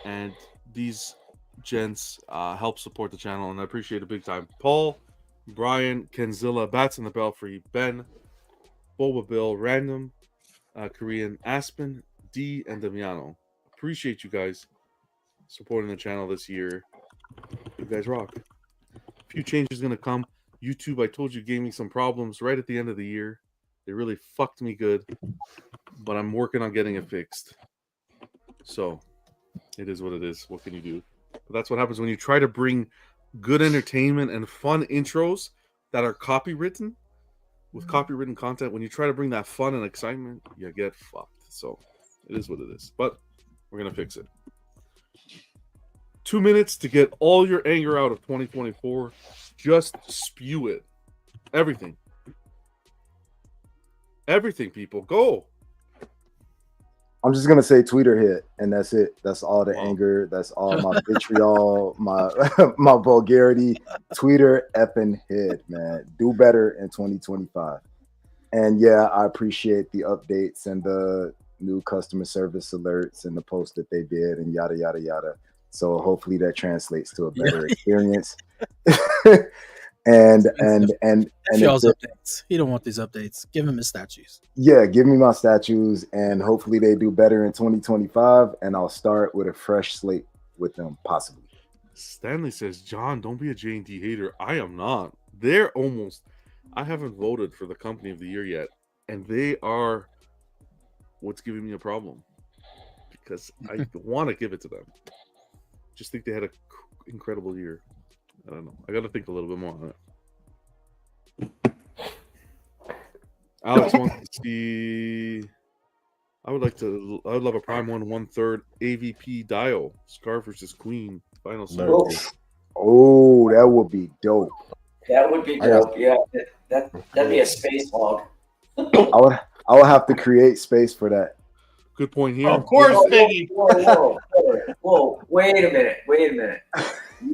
and these gents help support the channel, and I appreciate it big time. Paul, Brian, Kenzilla, Bats in the Belfry, Ben, Boba Bill, Random, Korean, Aspen, D, and Damiano. Appreciate you guys supporting the channel this year. You guys rock. A few changes gonna come. YouTube, I told you, gave me some problems right at the end of the year. They really fucked me good, but I'm working on getting it fixed. So it is what it is. What can you do? But that's what happens when you try to bring good entertainment and fun intros that are copywritten with copywritten content. When you try to bring that fun and excitement, you get fucked. So it is what it is. But we're gonna fix it. 2 minutes to get all your anger out of 2024. Just spew it. Everything. Everything, people. Go. I'm just gonna say tweeter hit, and that's it. That's all the anger. That's all my vitriol, my my vulgarity. Tweeter effing hit, man. Do better in 2025. And yeah, I appreciate the updates and the new customer service alerts and the post that they did and yada yada yada. So hopefully that translates to a better experience. and y'all's updates. He don't want these updates. Give him his statues. Yeah, give me my statues, and hopefully they do better in 2025. And I'll start with a fresh slate with them, possibly. Stanley says, John, don't be a J&D hater. I am not. They're almost. I haven't voted for the company of the year yet, and they are what's giving me a problem because I want to give it to them. Just think they had an incredible year. I don't know. I got to think a little bit more on it. Alex wants to see. I would love a Prime 1/3 AVP Dio Scar versus Queen final series. Oh, that would be dope. That would be dope. Yeah, that'd be a space hog. I would have to create space for that. Good point here. Of course, Biggie. Whoa, wait a minute.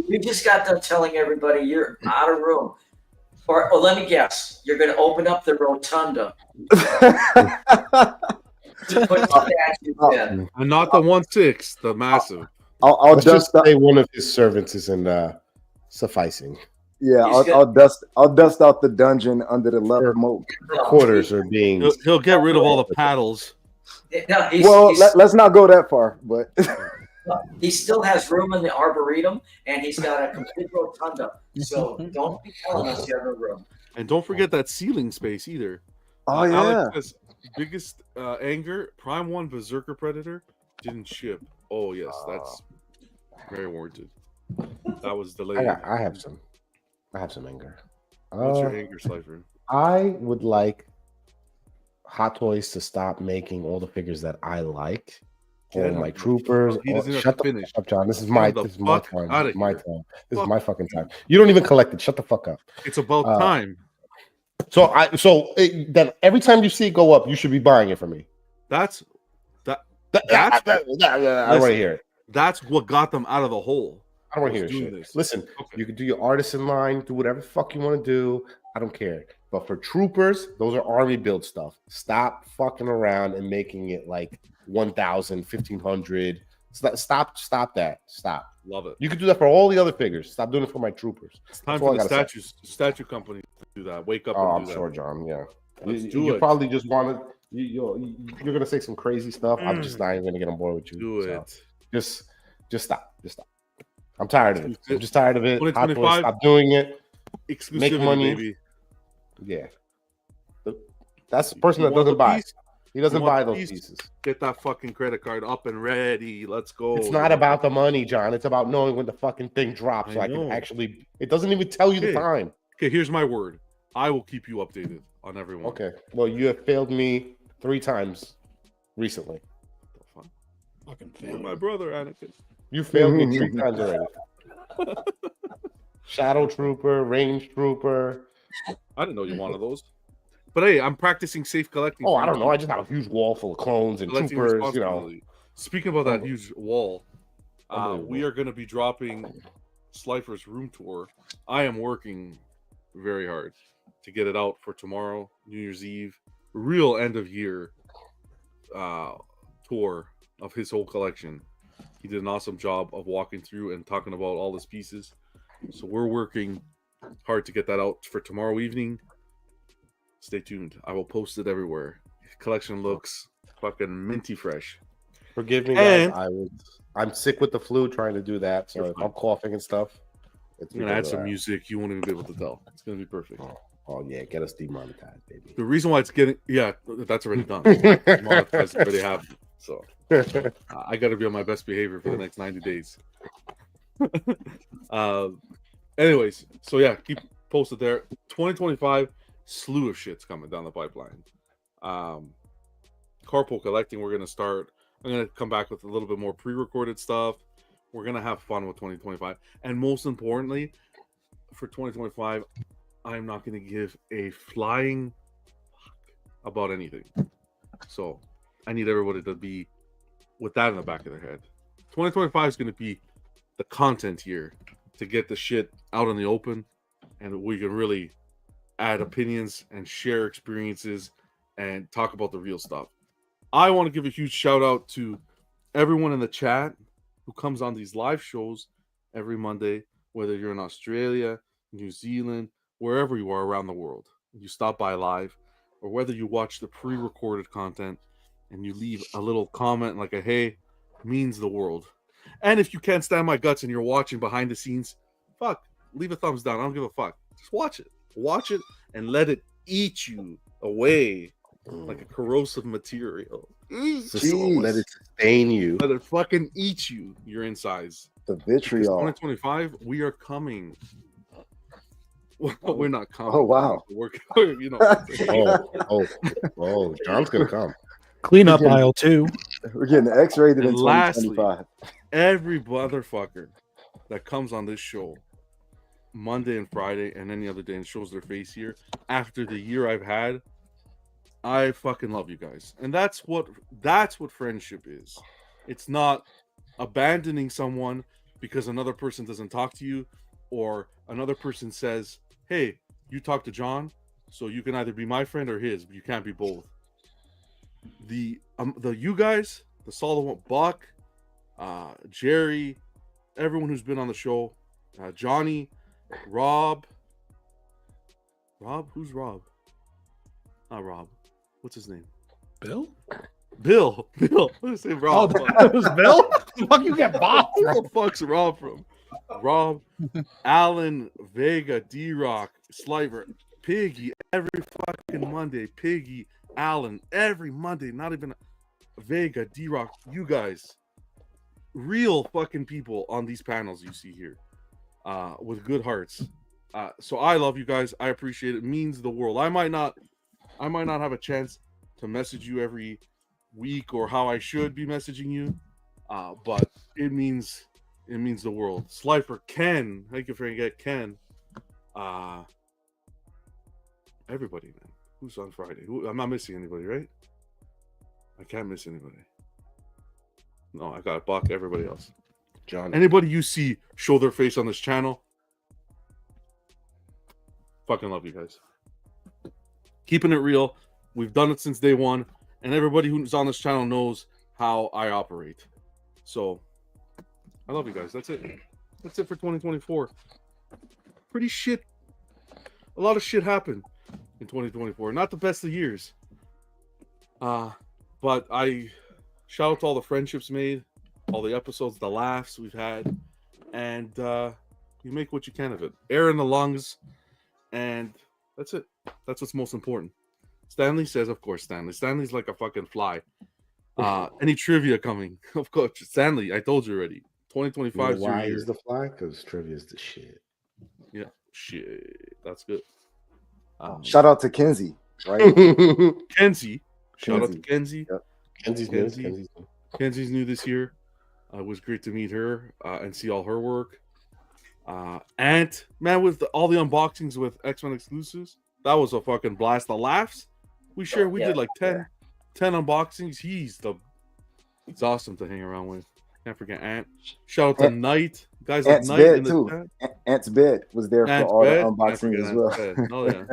You just got done telling everybody you're out of room. Or let me guess, you're going to open up the rotunda to put statues in. And not the 1/6, the massive. I'll just say one of his servants isn't sufficing. Yeah, I'll dust out the dungeon under the left moat. Quarters are being. He'll get rid of all the paddles. No, let's not go that far, but he still has room in the arboretum, and he's got a complete rotunda. So don't be telling us you have a room. And don't forget that ceiling space either. Oh yeah. Alex says, biggest anger: Prime 1 Berserker Predator didn't ship. Oh yes, that's very warranted. That was delayed. I have some anger. What's your anger, Slifer? I would like Hot Toys to stop making all the figures that I like. All my troopers. Shut the fuck up, John. This is my time. This is my fucking time. You don't even collect it. Shut the fuck up. It's about time. So then every time you see it go up, you should be buying it from me. I want to hear it. That's what got them out of the hole. I don't want to hear shit. Listen, you can do your artisan line, do whatever the fuck you want to do. I don't care. But for troopers, those are army build stuff. Stop fucking around and making it like 1,000, 1,500. Stop that. Stop. Love it. You could do that for all the other figures. Stop doing it for my troopers. It's time for the statue company to do that. Wake up. I'm sure, John. Yeah. You probably just want to. You're gonna say some crazy stuff. I'm just not even gonna get on board with you. Do it. Just stop. I'm tired of it. I'm just tired of it. Stop doing it. Make money, baby. Yeah. That's the person that doesn't buy. He doesn't buy those pieces. Get that fucking credit card up and ready. Let's go. It's not about the money, John. It's about knowing when the fucking thing drops. I can actually. It doesn't even tell you the time. Okay, here's my word. I will keep you updated on everyone. Okay. Well, you have failed me 3 times recently. Fucking fail my brother, Anakin. You failed me 3 times already. Shadow Trooper, Range Trooper. I didn't know you wanted those. But hey, I'm practicing safe collecting. Oh, I don't know. I just have a huge wall full of clones and troopers. You know. Speaking about that huge wall, we are going to be dropping Slifer's room tour. I am working very hard to get it out for tomorrow, New Year's Eve. real end of year tour of his whole collection. He did an awesome job of walking through and talking about all his pieces. So we're working hard to get that out for tomorrow evening. Stay tuned. I will post it everywhere. Collection looks fucking minty fresh. Forgive me, guys. I'm sick with the flu trying to do that. So if I'm coughing and stuff, it's I'm gonna add some music. You won't even be able to tell. It's gonna be perfect. Oh yeah, get us demonetized, baby. The reason why it's getting that's already done. Demonetized already happened. So I got to be on my best behavior for the next 90 days. Anyways, so yeah, keep posted there. 2025, slew of shit's coming down the pipeline. Carpool collecting, we're gonna start. I'm gonna come back with a little bit more pre-recorded stuff. We're gonna have fun with 2025, and most importantly, for 2025, I'm not gonna give a flying fuck about anything. So I need everybody to be with that in the back of their head. 2025 is gonna be the content year to get the shit out in the open, and we can really add opinions and share experiences and talk about the real stuff. I want to give a huge shout out to everyone in the chat who comes on these live shows every Monday, whether you're in Australia, New Zealand, wherever you are around the world. You stop by live, or whether you watch the pre-recorded content and you leave a little comment like a hey, means the world. And if you can't stand my guts and you're watching behind the scenes, fuck, leave a thumbs down. I don't give a fuck. Just watch it. Watch it and let it eat you away like a corrosive material. Let it sustain you. Let it fucking eat you, your insides. The vitriol. 2025, we are coming. Well, we're not coming. Oh wow. We're, John's gonna come. Clean up aisle 2. We're getting X-rated in And lastly, 2025. every motherfucker that comes on this show Monday and Friday and any other day and shows their face here after the year I've had, I fucking love you guys. And that's what friendship is. It's not abandoning someone because another person doesn't talk to you, or another person says, hey, you talk to John, so you can either be my friend or his, but you can't be both. The you guys, the solid Buck, Jerry, everyone who's been on the show, Johnny, Rob, who's Rob? Not Rob. What's his name? Bill. Let's say Rob. Oh, that was Bill. The fuck you get Bob? Who the fuck's Rob from? Rob, Alan, Vega, D-Rock, Sliver, Piggy, every fucking Monday. Piggy, Alan, every Monday. Not even Vega, D-Rock. You guys, real fucking people on these panels you see here, with good hearts. So I love you guys. I appreciate it. It means the world. I might not have a chance to message you every week or how I should be messaging you, but it means the world. Slifer, Ken, thank you for forget Ken. Everybody, man. Who's on Friday? I'm not missing anybody, right? I can't miss anybody. No, I got to block everybody else. John. Anybody you see show their face on this channel, fucking love you guys. Keeping it real. We've done it since day one, and everybody who's on this channel knows how I operate. So I love you guys. That's it. That's it for 2024. Pretty shit. A lot of shit happened in 2024. Not the best of years. But I shout out to all the friendships made, all the episodes, the laughs we've had, and you make what you can of it. Air in the lungs, and that's it. That's what's most important. Stanley says, of course, Stanley. Stanley's like a fucking fly. Any trivia coming? Of course, Stanley. I told you already. 2025 is why is the fly? Because trivia is the shit. Yeah, shit. That's good. Shout out to Kenzie, right? Kenzie. Shout out to Kenzie. Yep. Kenzie's new this year. It was great to meet her and see all her work. Ant, man, with all the unboxings with X-Men exclusives, that was a fucking blast. The laughs we shared, we did like 10 unboxings. He's awesome to hang around with. Can't forget Ant. Shout out to Knight. Guys like Ant's Knight bed in the too. chat. Ant's bed was there Ant's for all bed. the unboxings as well. Oh, yeah.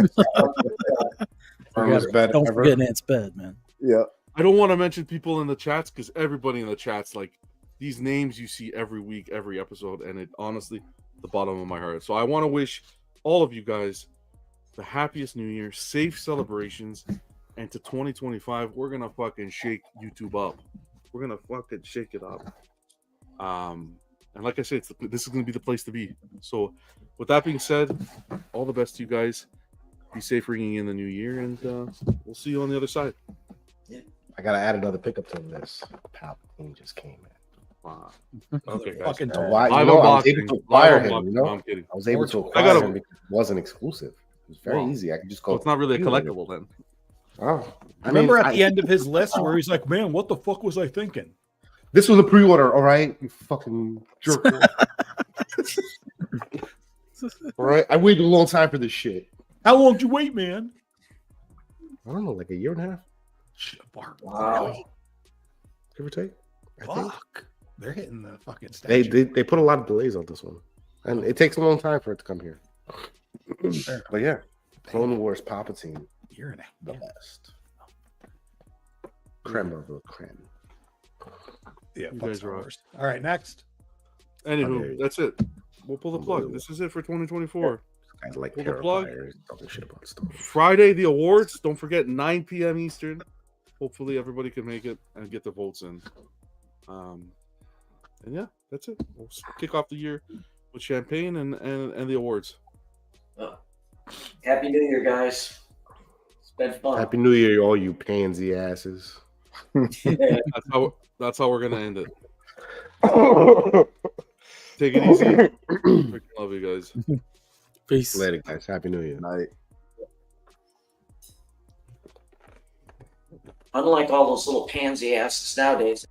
Firmest bet Don't ever. forget Ant's bed, man. Yeah. I don't want to mention people in the chats because everybody in the chats, like these names you see every week, every episode, and it honestly, the bottom of my heart. So I want to wish all of you guys the happiest New Year, safe celebrations, and to 2025, we're gonna fucking shake YouTube up. We're gonna fucking shake it up. And like I said, this is gonna be the place to be. So, with that being said, all the best to you guys. Be safe ringing in the new year, and we'll see you on the other side. I gotta add another pickup to this. Palpatine just came in. Wow. Okay, guys. Fucking Why? Live You know, I was unboxing. able to acquire Live him. unboxing. You No, know, I'm kidding. I was able to I acquire gotta- him because it wasn't exclusive. It was very Wow. easy. I could just So go. it's not really a collectible then. Oh, I remember at the end of his list where he's like, "Man, what the fuck was I thinking?" This was a pre-order, all right? You fucking jerk. All right, I waited a long time for this shit. How long did you wait, man? I don't know, like a year and a half, Shit, Bart, Wow. really? give or take. I think. Fuck. They're hitting the fucking They statue. put a lot of delays on this one, and it takes a long time for it to come here. But yeah, Clone Wars Palpatine, Year and a half. the best. Creme of the creme. Yeah, You fuck guys Star are right. Wars. All right, next. Anywho, that's it. We'll pull the plug. Unbelievable. This is it for 2024. Guys like Pull the plug. Terrifiers, talking shit about Star Wars. Friday, the awards. Don't forget, 9 p.m. Eastern. Hopefully, everybody can make it and get the votes in. And yeah, that's it. We'll kick off the year with champagne and the awards. Happy New Year, guys. It's been fun. Happy New Year, all you pansy asses. That's how we're gonna end it. Take it easy. Freaking love you guys. Peace. Later, guys. Happy New Year. Night. Unlike all those little pansy asses nowadays,